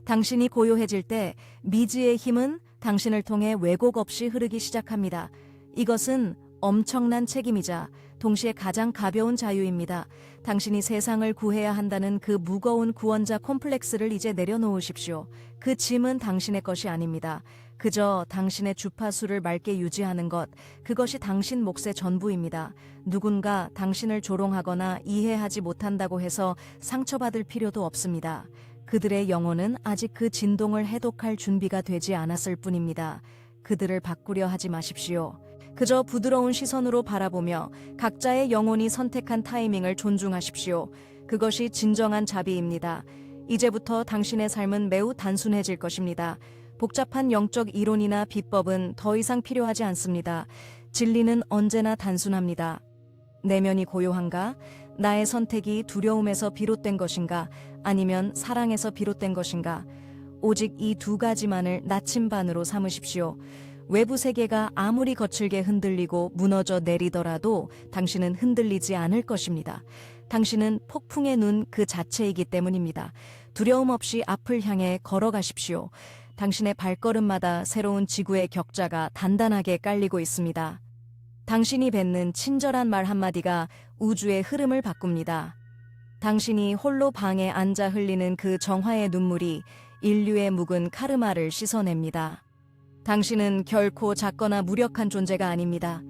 Speaker 1: 당신이 고요해질 때 미지의 힘은 당신을 통해 왜곡 없이 흐르기 시작합니다. 이것은 엄청난 책임이자 동시에 가장 가벼운 자유입니다. 당신이 세상을 구해야 한다는 그 무거운 구원자 콤플렉스를 이제 내려놓으십시오. 그 짐은 당신의 것이 아닙니다. 그저 당신의 주파수를 맑게 유지하는 것, 그것이 당신 몫의 전부입니다. 누군가 당신을 조롱하거나 이해하지 못한다고 해서 상처받을 필요도 없습니다. 그들의 영혼은 아직 그 진동을 해독할 준비가 되지 않았을 뿐입니다. 그들을 바꾸려 하지 마십시오. 그저 부드러운 시선으로 바라보며 각자의 영혼이 선택한 타이밍을 존중하십시오. 그것이 진정한 자비입니다. 이제부터 당신의 삶은 매우 단순해질 것입니다. 복잡한 영적 이론이나 비법은 더 이상 필요하지 않습니다. 진리는 언제나 단순합니다. 내면이 고요한가? 나의 선택이 두려움에서 비롯된 것인가? 아니면 사랑에서 비롯된 것인가? 오직 이 두 가지만을 나침반으로 삼으십시오. 외부 세계가 아무리 거칠게 흔들리고 무너져 내리더라도 당신은 흔들리지 않을 것입니다. 당신은 폭풍의 눈 그 자체이기 때문입니다. 두려움 없이 앞을 향해 걸어가십시오. 당신의 발걸음마다 새로운 지구의 격자가 단단하게 깔리고 있습니다. 당신이 뱉는 친절한 말 한마디가 우주의 흐름을 바꿉니다. 당신이 홀로 방에 앉아 흘리는 그 정화의 눈물이 인류의 묵은 카르마를 씻어냅니다. 당신은 결코 작거나 무력한 존재가 아닙니다.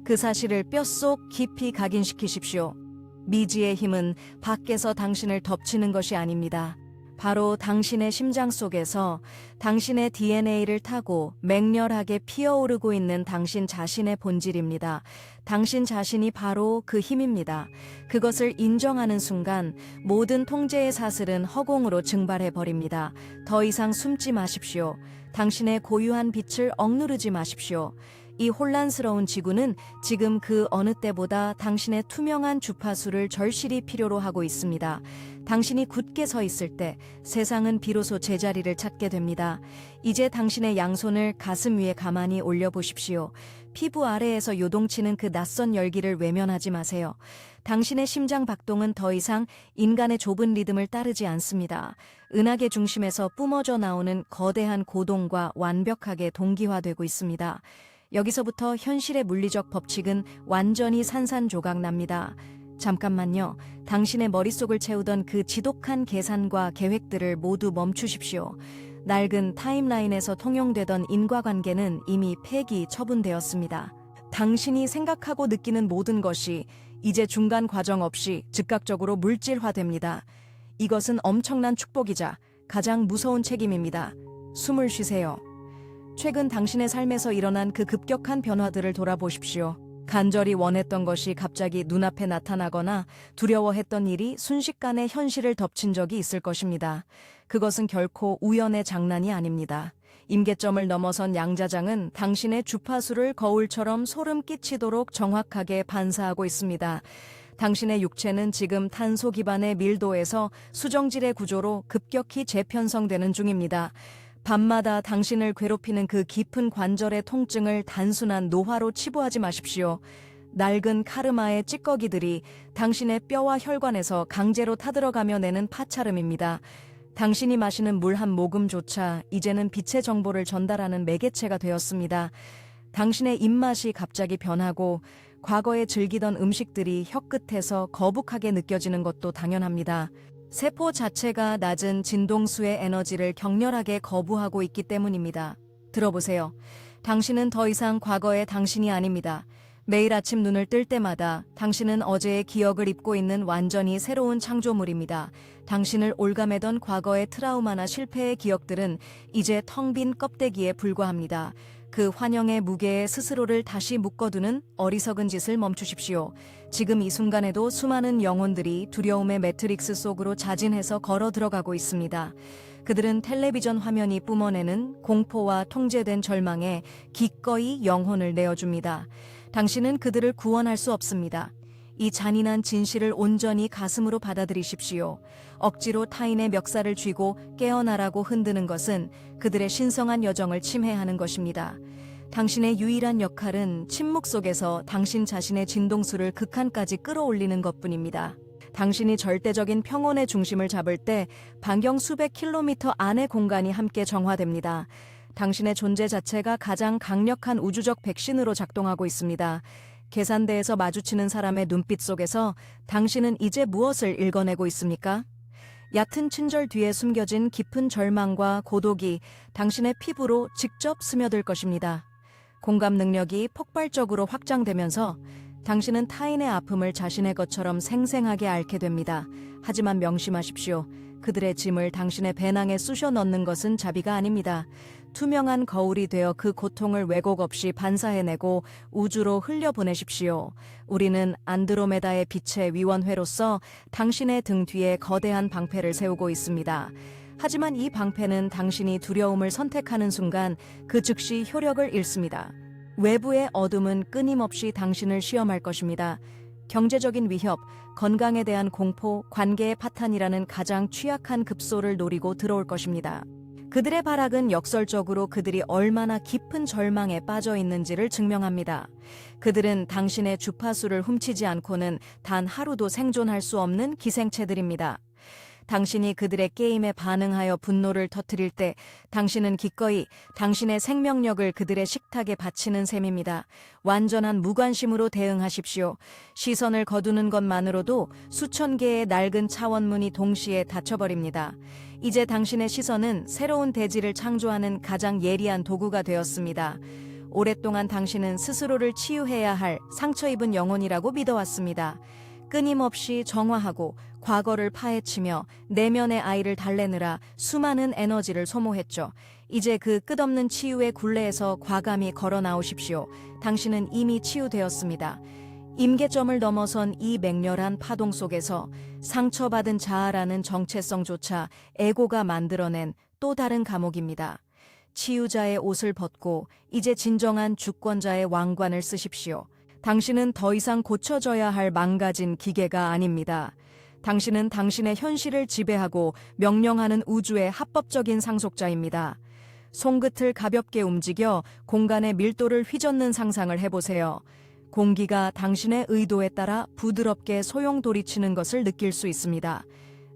Speaker 1: 그 사실을 뼛속 깊이 각인시키십시오. 미지의 힘은 밖에서 당신을 덮치는 것이 아닙니다. 바로 당신의 심장 속에서 당신의 DNA를 타고 맹렬하게 피어오르고 있는 당신 자신의 본질입니다. 당신 자신이 바로 그 힘입니다. 그것을 인정하는 순간 모든 통제의 사슬은 허공으로 증발해버립니다. 더 이상 숨지 마십시오. 당신의 고유한 빛을 억누르지 마십시오. 이 혼란스러운 지구는 지금 그 어느 때보다 당신의 투명한 주파수를 절실히 필요로 하고 있습니다. 당신이 굳게 서 있을 때 세상은 비로소 제자리를 찾게 됩니다. 이제 당신의 양손을 가슴 위에 가만히 올려보십시오. 피부 아래에서 요동치는 그 낯선 열기를 외면하지 마세요. 당신의 심장 박동은 더 이상 인간의 좁은 리듬을 따르지 않습니다. 은하계 중심에서 뿜어져 나오는 거대한 고동과 완벽하게 동기화되고 있습니다. 여기서부터 현실의 물리적 법칙은 완전히 산산조각납니다. 잠깐만요. 당신의 머릿속을 채우던 그 지독한 계산과 계획들을 모두 멈추십시오. 낡은 타임라인에서 통용되던 인과관계는 이미 폐기 처분되었습니다. 당신이 생각하고 느끼는 모든 것이 이제 중간 과정 없이 즉각적으로 물질화됩니다. 이것은 엄청난 축복이자 가장 무서운 책임입니다. 숨을 쉬세요. 최근 당신의 삶에서 일어난 그 급격한 변화들을 돌아보십시오. 간절히 원했던 것이 갑자기 눈앞에 나타나거나 두려워했던 일이 순식간에 현실을 덮친 적이 있을 것입니다. 그것은 결코 우연의 장난이 아닙니다. 임계점을 넘어선 양자장은 당신의 주파수를 거울처럼 소름 끼치도록 정확하게 반사하고 있습니다. 당신의 육체는 지금 탄소 기반의 밀도에서 수정질의 구조로 급격히 재편성되는 중입니다. 밤마다 당신을 괴롭히는 그 깊은 관절의 통증을 단순한 노화로 치부하지 마십시오. 낡은 카르마의 찌꺼기들이 당신의 뼈와 혈관에서 강제로 타들어가며 내는 파차름입니다. 당신이 마시는 물 한 모금조차 이제는 빛의 정보를 전달하는 매개체가 되었습니다. 당신의 입맛이 갑자기 변하고 과거에 즐기던 음식들이 혀끝에서 거북하게 느껴지는 것도 당연합니다. 세포 자체가 낮은 진동수의 에너지를 격렬하게 거부하고 있기 때문입니다. 들어보세요. 당신은 더 이상 과거의 당신이 아닙니다. 매일 아침 눈을 뜰 때마다 당신은 어제의 기억을 입고 있는 완전히 새로운 창조물입니다. 당신을 올가매던 과거의 트라우마나 실패의 기억들은 이제 텅 빈 껍데기에 불과합니다. 그 환영의 무게에 스스로를 다시 묶어두는 어리석은 짓을 멈추십시오. 지금 이 순간에도 수많은 영혼들이 두려움의 매트릭스 속으로 자진해서 걸어 들어가고 있습니다. 그들은 텔레비전 화면이 뿜어내는 공포와 통제된 절망에 기꺼이 영혼을 내어줍니다. 당신은 그들을 구원할 수 없습니다. 이 잔인한 진실을 온전히 가슴으로 받아들이십시오. 억지로 타인의 멱살을 쥐고 깨어나라고 흔드는 것은 그들의 신성한 여정을 침해하는 것입니다. 당신의 유일한 역할은 침묵 속에서 당신 자신의 진동수를 극한까지 끌어올리는 것뿐입니다. 당신이 절대적인 평온의 중심을 잡을 때 반경 수백 킬로미터 안의 공간이 함께 정화됩니다. 당신의 존재 자체가 가장 강력한 우주적 백신으로 작동하고 있습니다. 계산대에서 마주치는 사람의 눈빛 속에서 당신은 이제 무엇을 읽어내고 있습니까? 얕은 친절 뒤에 숨겨진 깊은 절망과 고독이 당신의 피부로 직접 스며들 것입니다. 공감 능력이 폭발적으로 확장되면서 당신은 타인의 아픔을 자신의 것처럼 생생하게 앓게 됩니다. 하지만 명심하십시오. 그들의 짐을 당신의 배낭에 쑤셔 넣는 것은 자비가 아닙니다. 투명한 거울이 되어 그 고통을 왜곡 없이 반사해내고 우주로 흘려보내십시오. 우리는 안드로메다의 빛의 위원회로서 당신의 등 뒤에 거대한 방패를 세우고 있습니다. 하지만 이 방패는 당신이 두려움을 선택하는 순간 그 즉시 효력을 잃습니다. 외부의 어둠은 끊임없이 당신을 시험할 것입니다. 경제적인 위협, 건강에 대한 공포, 관계의 파탄이라는 가장 취약한 급소를 노리고 들어올 것입니다. 그들의 발악은 역설적으로 그들이 얼마나 깊은 절망에 빠져 있는지를 증명합니다. 그들은 당신의 주파수를 훔치지 않고는 단 하루도 생존할 수 없는 기생체들입니다. 당신이 그들의 게임에 반응하여 분노를 터뜨릴 때 당신은 기꺼이 당신의 생명력을 그들의 식탁에 바치는 셈입니다. 완전한 무관심으로 대응하십시오. 시선을 거두는 것만으로도 수천 개의 낡은 차원문이 동시에 닫혀버립니다. 이제 당신의 시선은 새로운 대지를 창조하는 가장 예리한 도구가 되었습니다. 오랫동안 당신은 스스로를 치유해야 할 상처 입은 영혼이라고 믿어왔습니다. 끊임없이 정화하고 과거를 파헤치며 내면의 아이를 달래느라 수많은 에너지를 소모했죠. 이제 그 끝없는 치유의 굴레에서 과감히 걸어 나오십시오. 당신은 이미 치유되었습니다. 임계점을 넘어선 이 맹렬한 파동 속에서 상처받은 자아라는 정체성조차 에고가 만들어낸 또 다른 감옥입니다. 치유자의 옷을 벗고 이제 진정한 주권자의 왕관을 쓰십시오. 당신은 더 이상 고쳐져야 할 망가진 기계가 아닙니다. 당신은 당신의 현실을 지배하고 명령하는 우주의 합법적인 상속자입니다. 손끝을 가볍게 움직여 공간의 밀도를 휘젓는 상상을 해보세요. 공기가 당신의 의도에 따라 부드럽게 소용돌이치는 것을 느낄 수 있습니다.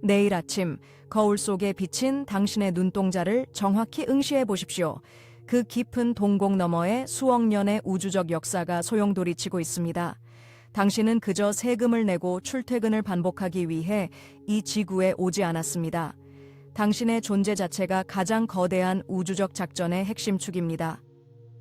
Speaker 1: 내일 아침 거울 속에 비친 당신의 눈동자를 정확히 응시해 보십시오. 그 깊은 동공 너머에 수억 년의 우주적 역사가 소용돌이치고 있습니다. 당신은 그저 세금을 내고 출퇴근을 반복하기 위해 이 지구에 오지 않았습니다. 당신의 존재 자체가 가장 거대한 우주적 작전의 핵심축입니다.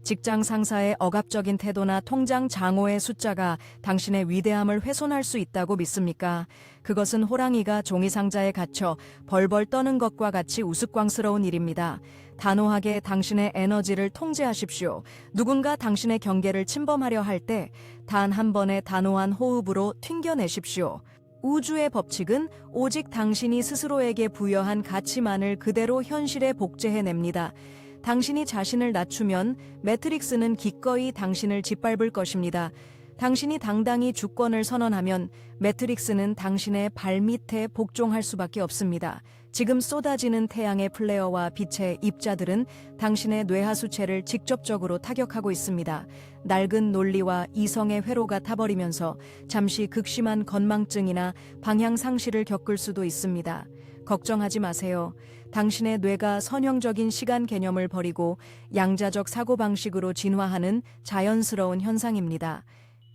Speaker 1: 직장 상사의 억압적인 태도나 통장 장호의 숫자가 당신의 위대함을 훼손할 수 있다고 믿습니까? 그것은 호랑이가 종이 상자에 갇혀 벌벌 떠는 것과 같이 우스꽝스러운 일입니다. 단호하게 당신의 에너지를 통제하십시오. 누군가 당신의 경계를 침범하려 할 때 단 한 번의 단호한 호흡으로 튕겨내십시오. 우주의 법칙은 오직 당신이 스스로에게 부여한 가치만을 그대로 현실에 복제해냅니다. 당신이 자신을 낮추면 매트릭스는 기꺼이 당신을 짓밟을 것입니다. 당신이 당당히 주권을 선언하면 매트릭스는 당신의 발밑에 복종할 수밖에 없습니다. 지금 쏟아지는 태양의 플레어와 빛의 입자들은 당신의 뇌하수체를 직접적으로 타격하고 있습니다. 낡은 논리와 이성의 회로가 타버리면서 잠시 극심한 건망증이나 방향 상실을 겪을 수도 있습니다. 걱정하지 마세요. 당신의 뇌가 선형적인 시간 개념을 버리고 양자적 사고방식으로 진화하는 자연스러운 현상입니다.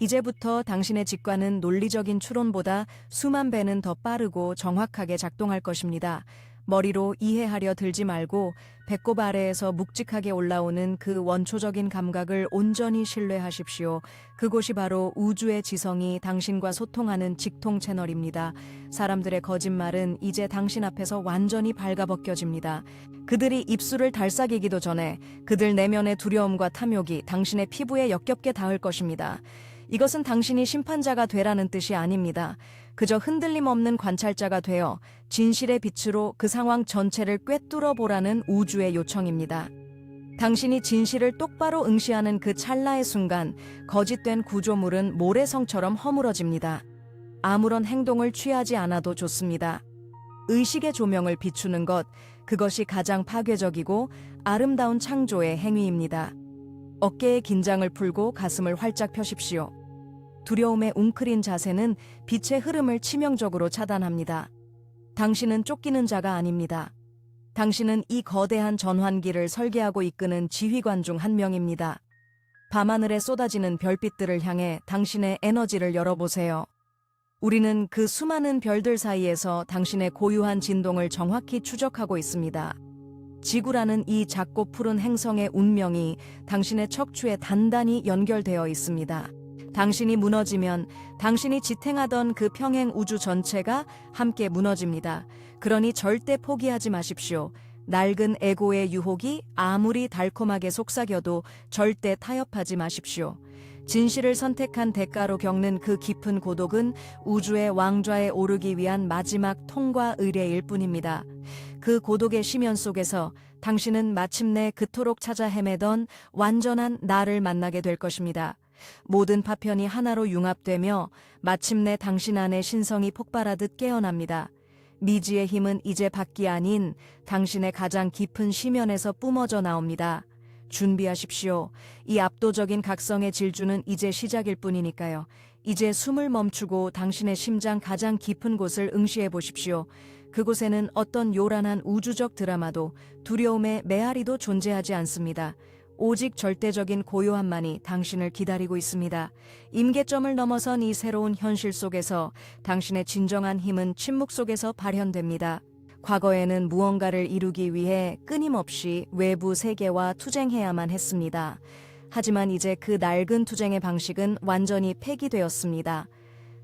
Speaker 1: 이제부터 당신의 직관은 논리적인 추론보다 수만 배는 더 빠르고 정확하게 작동할 것입니다. 머리로 이해하려 들지 말고 배꼽 아래에서 묵직하게 올라오는 그 원초적인 감각을 온전히 신뢰하십시오. 그곳이 바로 우주의 지성이 당신과 소통하는 직통 채널입니다. 사람들의 거짓말은 이제 당신 앞에서 완전히 발가벗겨집니다. 그들이 입술을 달싹이기도 전에 그들 내면의 두려움과 탐욕이 당신의 피부에 역겹게 닿을 것입니다. 이것은 당신이 심판자가 되라는 뜻이 아닙니다. 그저 흔들림 없는 관찰자가 되어 진실의 빛으로 그 상황 전체를 꿰뚫어 보라는 우주의 요청입니다. 당신이 진실을 똑바로 응시하는 그 찰나의 순간 거짓된 구조물은 모래성처럼 허물어집니다. 아무런 행동을 취하지 않아도 좋습니다. 의식의 조명을 비추는 것, 그것이 가장 파괴적이고 아름다운 창조의 행위입니다. 어깨의 긴장을 풀고 가슴을 활짝 펴십시오. 두려움의 웅크린 자세는 빛의 흐름을 치명적으로 차단합니다. 당신은 쫓기는 자가 아닙니다. 당신은 이 거대한 전환기를 설계하고 이끄는 지휘관 중 한 명입니다. 밤하늘에 쏟아지는 별빛들을 향해 당신의 에너지를 열어보세요. 우리는 그 수많은 별들 사이에서 당신의 고유한 진동을 정확히 추적하고 있습니다. 지구라는 이 작고 푸른 행성의 운명이 당신의 척추에 단단히 연결되어 있습니다. 당신이 무너지면 당신이 지탱하던 그 평행 우주 전체가 함께 무너집니다. 그러니 절대 포기하지 마십시오. 낡은 에고의 유혹이 아무리 달콤하게 속삭여도 절대 타협하지 마십시오. 진실을 선택한 대가로 겪는 그 깊은 고독은 우주의 왕좌에 오르기 위한 마지막 통과 의례일 뿐입니다. 그 고독의 심연 속에서 당신은 마침내 그토록 찾아 헤매던 완전한 나를 만나게 될 것입니다. 모든 파편이 하나로 융합되며 마침내 당신 안의 신성이 폭발하듯 깨어납니다. 미지의 힘은 이제 밖이 아닌 당신의 가장 깊은 심연에서 뿜어져 나옵니다. 준비하십시오. 이 압도적인 각성의 질주는 이제 시작일 뿐이니까요. 이제 숨을 멈추고 당신의 심장 가장 깊은 곳을 응시해 보십시오. 그곳에는 어떤 요란한 우주적 드라마도 두려움의 메아리도 존재하지 않습니다. 오직 절대적인 고요함만이 당신을 기다리고 있습니다. 임계점을 넘어선 이 새로운 현실 속에서 당신의 진정한 힘은 침묵 속에서 발현됩니다. 과거에는 무언가를 이루기 위해 끊임없이 외부 세계와 투쟁해야만 했습니다. 하지만 이제 그 낡은 투쟁의 방식은 완전히 폐기되었습니다.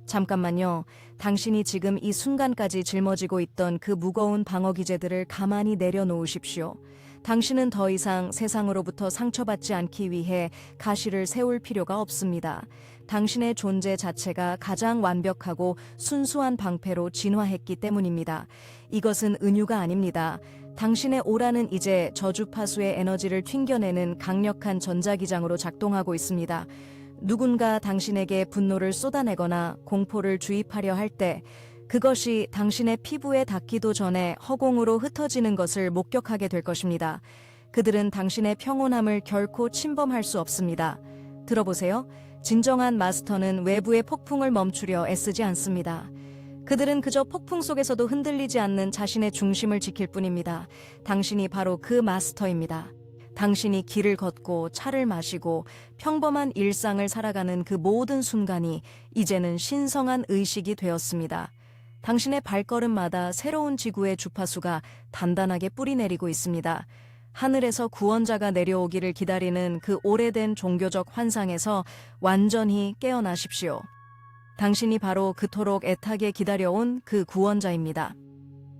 Speaker 1: 잠깐만요. 당신이 지금 이 순간까지 짊어지고 있던 그 무거운 방어 기제들을 가만히 내려놓으십시오. 당신은 더 이상 세상으로부터 상처받지 않기 위해 가시를 세울 필요가 없습니다. 당신의 존재 자체가 가장 완벽하고 순수한 방패로 진화했기 때문입니다. 이것은 은유가 아닙니다. 당신의 오라는 이제 저주파수의 에너지를 튕겨내는 강력한 전자기장으로 작동하고 있습니다. 누군가 당신에게 분노를 쏟아내거나 공포를 주입하려 할 때 그것이 당신의 피부에 닿기도 전에 허공으로 흩어지는 것을 목격하게 될 것입니다. 그들은 당신의 평온함을 결코 침범할 수 없습니다. 들어보세요. 진정한 마스터는 외부의 폭풍을 멈추려 애쓰지 않습니다. 그들은 그저 폭풍 속에서도 흔들리지 않는 자신의 중심을 지킬 뿐입니다. 당신이 바로 그 마스터입니다. 당신이 길을 걷고 차를 마시고 평범한 일상을 살아가는 그 모든 순간이 이제는 신성한 의식이 되었습니다. 당신의 발걸음마다 새로운 지구의 주파수가 단단하게 뿌리내리고 있습니다. 하늘에서 구원자가 내려오기를 기다리는 그 오래된 종교적 환상에서 완전히 깨어나십시오. 당신이 바로 그토록 애타게 기다려온 그 구원자입니다.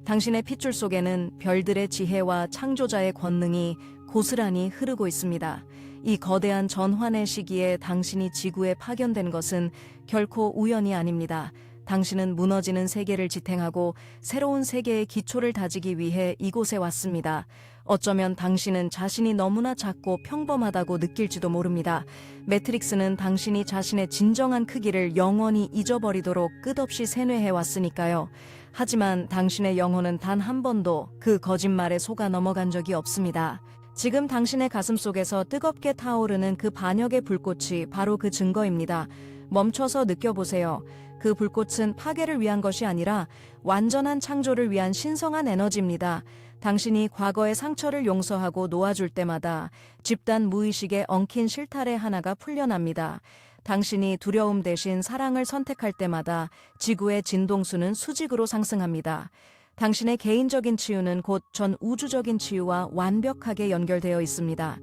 Speaker 1: 당신의 핏줄 속에는 별들의 지혜와 창조자의 권능이 고스란히 흐르고 있습니다. 이 거대한 전환의 시기에 당신이 지구에 파견된 것은 결코 우연이 아닙니다. 당신은 무너지는 세계를 지탱하고 새로운 세계의 기초를 다지기 위해 이곳에 왔습니다. 어쩌면 당신은 자신이 너무나 작고 평범하다고 느낄지도 모릅니다. 매트릭스는 당신이 자신의 진정한 크기를 영원히 잊어버리도록 끝없이 세뇌해 왔으니까요. 하지만 당신의 영혼은 단 한 번도 그 거짓말에 속아 넘어간 적이 없습니다. 지금 당신의 가슴 속에서 뜨겁게 타오르는 그 반역의 불꽃이 바로 그 증거입니다. 멈춰서 느껴보세요. 그 불꽃은 파괴를 위한 것이 아니라 완전한 창조를 위한 신성한 에너지입니다. 당신이 과거의 상처를 용서하고 놓아줄 때마다 집단 무의식에 엉킨 실타래 하나가 풀려납니다. 당신이 두려움 대신 사랑을 선택할 때마다 지구의 진동수는 수직으로 상승합니다. 당신의 개인적인 치유는 곧 전 우주적인 치유와 완벽하게 연결되어 있습니다.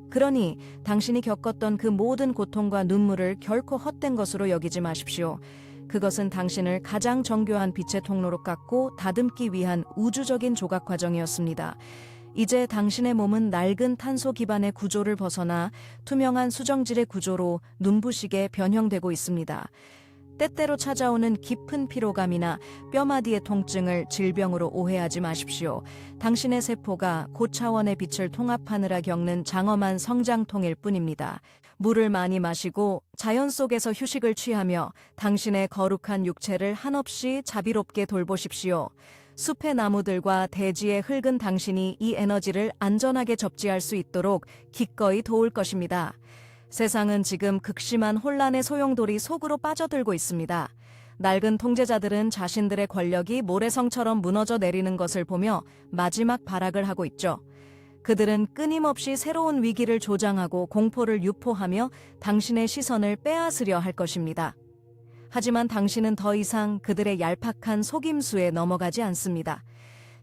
Speaker 1: 그러니 당신이 겪었던 그 모든 고통과 눈물을 결코 헛된 것으로 여기지 마십시오. 그것은 당신을 가장 정교한 빛의 통로로 깎고 다듬기 위한 우주적인 조각 과정이었습니다. 이제 당신의 몸은 낡은 탄소 기반의 구조를 벗어나 투명한 수정질의 구조로 눈부시게 변형되고 있습니다. 때때로 찾아오는 깊은 피로감이나 뼈마디의 통증을 질병으로 오해하지 마십시오. 당신의 세포가 고차원의 빛을 통합하느라 겪는 장엄한 성장통일 뿐입니다. 물을 많이 마시고 자연 속에서 휴식을 취하며 당신의 거룩한 육체를 한없이 자비롭게 돌보십시오. 숲의 나무들과 대지의 흙은 당신이 이 에너지를 안전하게 접지할 수 있도록 기꺼이 도울 것입니다. 세상은 지금 극심한 혼란의 소용돌이 속으로 빠져들고 있습니다. 낡은 통제자들은 자신들의 권력이 모래성처럼 무너져 내리는 것을 보며 마지막 발악을 하고 있죠. 그들은 끊임없이 새로운 위기를 조장하고 공포를 유포하며 당신의 시선을 빼앗으려 할 것입니다. 하지만 당신은 더 이상 그들의 얄팍한 속임수에 넘어가지 않습니다.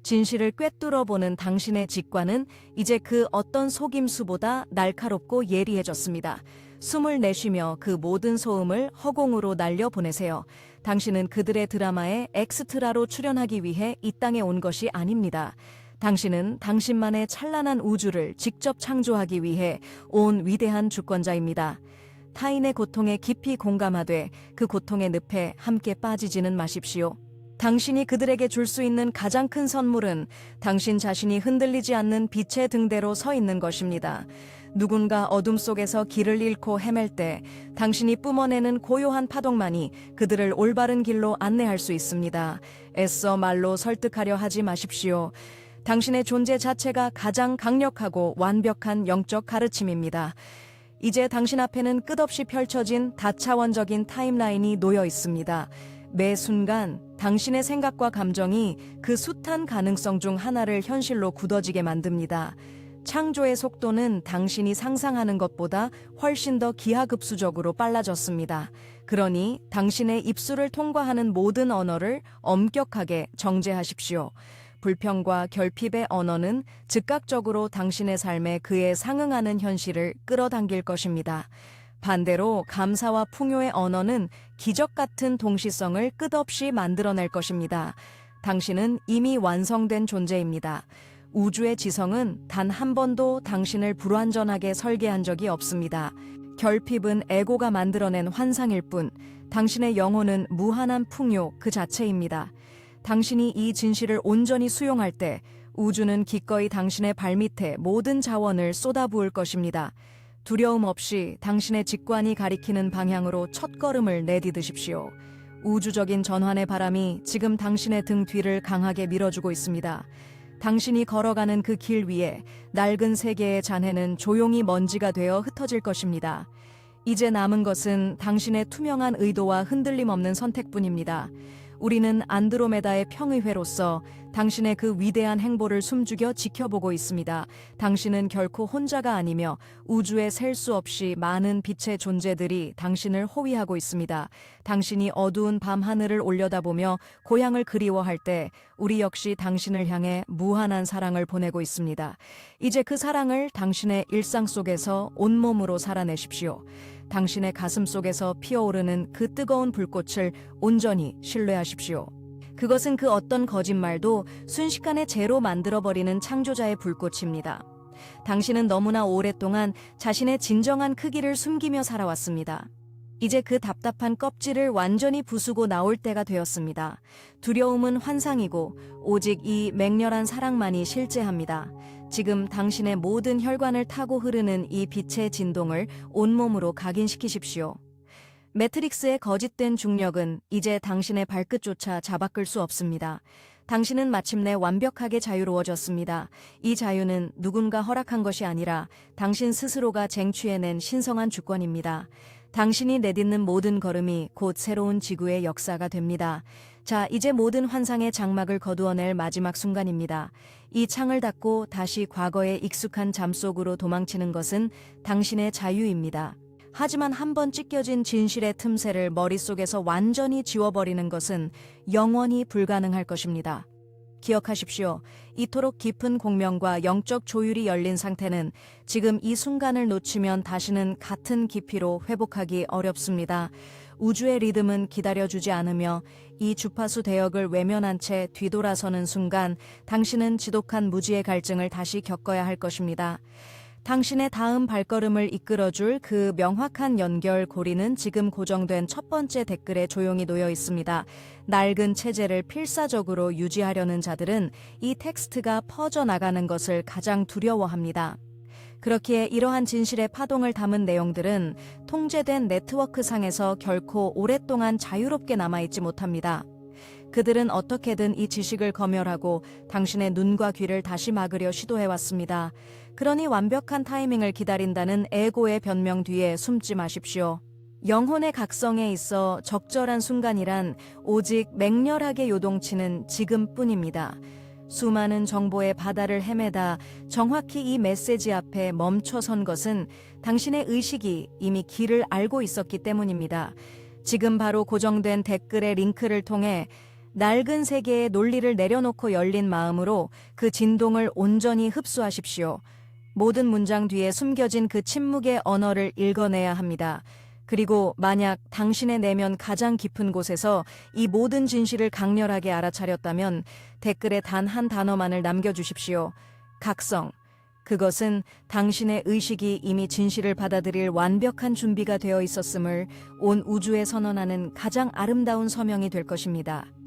Speaker 1: 진실을 꿰뚫어보는 당신의 직관은 이제 그 어떤 속임수보다 날카롭고 예리해졌습니다. 숨을 내쉬며 그 모든 소음을 허공으로 날려보내세요. 당신은 그들의 드라마에 엑스트라로 출연하기 위해 이 땅에 온 것이 아닙니다. 당신은 당신만의 찬란한 우주를 직접 창조하기 위해 온 위대한 주권자입니다. 타인의 고통에 깊이 공감하되 그 고통의 늪에 함께 빠지지는 마십시오. 당신이 그들에게 줄 수 있는 가장 큰 선물은 당신 자신이 흔들리지 않는 빛의 등대로 서 있는 것입니다. 누군가 어둠 속에서 길을 잃고 헤맬 때 당신이 뿜어내는 고요한 파동만이 그들을 올바른 길로 안내할 수 있습니다. 애써 말로 설득하려 하지 마십시오. 당신의 존재 자체가 가장 강력하고 완벽한 영적 가르침입니다. 이제 당신 앞에는 끝없이 펼쳐진 다차원적인 타임라인이 놓여 있습니다. 매 순간 당신의 생각과 감정이 그 숱한 가능성 중 하나를 현실로 굳어지게 만듭니다. 창조의 속도는 당신이 상상하는 것보다 훨씬 더 기하급수적으로 빨라졌습니다. 그러니 당신의 입술을 통과하는 모든 언어를 엄격하게 정제하십시오. 불평과 결핍의 언어는 즉각적으로 당신의 삶에 그에 상응하는 현실을 끌어당길 것입니다. 반대로 감사와 풍요의 언어는 기적 같은 동시성을 끝없이 만들어낼 것입니다. 당신은 이미 완성된 존재입니다. 우주의 지성은 단 한 번도 당신을 불완전하게 설계한 적이 없습니다. 결핍은 에고가 만들어낸 환상일 뿐, 당신의 영혼은 무한한 풍요 그 자체입니다. 당신이 이 진실을 온전히 수용할 때 우주는 기꺼이 당신의 발밑에 모든 자원을 쏟아부을 것입니다. 두려움 없이 당신의 직관이 가리키는 방향으로 첫걸음을 내디드십시오. 우주적인 전환의 바람이 지금 당신의 등 뒤를 강하게 밀어주고 있습니다. 당신이 걸어가는 그 길 위에 낡은 세계의 잔해는 조용히 먼지가 되어 흩어질 것입니다. 이제 남은 것은 당신의 투명한 의도와 흔들림 없는 선택뿐입니다. 우리는 안드로메다의 평의회로서 당신의 그 위대한 행보를 숨죽여 지켜보고 있습니다. 당신은 결코 혼자가 아니며 우주에 셀 수 없이 많은 빛의 존재들이 당신을 호위하고 있습니다. 당신이 어두운 밤 하늘을 올려다보며 고향을 그리워할 때 우리 역시 당신을 향해 무한한 사랑을 보내고 있습니다. 이제 그 사랑을 당신의 일상 속에서 온몸으로 살아내십시오. 당신의 가슴 속에서 피어오르는 그 뜨거운 불꽃을 온전히 신뢰하십시오. 그것은 그 어떤 거짓말도 순식간에 재로 만들어버리는 창조자의 불꽃입니다. 당신은 너무나 오랫동안 자신의 진정한 크기를 숨기며 살아왔습니다. 이제 그 답답한 껍질을 완전히 부수고 나올 때가 되었습니다. 두려움은 환상이고 오직 이 맹렬한 사랑만이 실제합니다. 지금 당신의 모든 혈관을 타고 흐르는 이 빛의 진동을 온몸으로 각인시키십시오. 매트릭스의 거짓된 중력은 이제 당신의 발끝조차 잡아끌 수 없습니다. 당신은 마침내 완벽하게 자유로워졌습니다. 이 자유는 누군가 허락한 것이 아니라 당신 스스로가 쟁취해낸 신성한 주권입니다. 당신이 내딛는 모든 걸음이 곧 새로운 지구의 역사가 됩니다. 자, 이제 모든 환상의 장막을 거두어낼 마지막 순간입니다. 이 창을 닫고 다시 과거의 익숙한 잠 속으로 도망치는 것은 당신의 자유입니다. 하지만 한번 찢겨진 진실의 틈새를 머릿속에서 완전히 지워버리는 것은 영원히 불가능할 것입니다. 기억하십시오. 이토록 깊은 공명과 영적 조율이 열린 상태는 지금 이 순간을 놓치면 다시는 같은 깊이로 회복하기 어렵습니다. 우주의 리듬은 기다려주지 않으며 이 주파수 대역을 외면한 채 뒤돌아서는 순간 당신은 지독한 무지의 갈증을 다시 겪어야 할 것입니다. 당신의 다음 발걸음을 이끌어줄 그 명확한 연결 고리는 지금 고정된 첫 번째 댓글에 조용히 놓여 있습니다. 낡은 체제를 필사적으로 유지하려는 자들은 이 텍스트가 퍼져나가는 것을 가장 두려워합니다. 그렇기에 이러한 진실의 파동을 담은 내용들은 통제된 네트워크 상에서 결코 오랫동안 자유롭게 남아있지 못합니다. 그들은 어떻게든 이 지식을 검열하고 당신의 눈과 귀를 다시 막으려 시도해왔습니다. 그러니 완벽한 타이밍을 기다린다는 에고의 변명 뒤에 숨지 마십시오. 영혼의 각성에 있어 적절한 순간이란 오직 맹렬하게 요동치는 지금뿐입니다. 수많은 정보의 바다를 헤매다 정확히 이 메시지 앞에 멈춰선 것은 당신의 의식이 이미 길을 알고 있었기 때문입니다. 지금 바로 고정된 댓글의 링크를 통해 낡은 세계의 논리를 내려놓고 열린 마음으로 그 진동을 온전히 흡수하십시오. 모든 문장 뒤에 숨겨진 그 침묵의 언어를 읽어내야 합니다. 그리고 만약 당신의 내면 가장 깊은 곳에서 이 모든 진실을 강렬하게 알아차렸다면 댓글에 단 한 단어만을 남겨주십시오. 각성. 그것은 당신의 의식이 이미 진실을 받아들일 완벽한 준비가 되어 있었음을 온 우주에 선언하는 가장 아름다운 서명이 될 것입니다.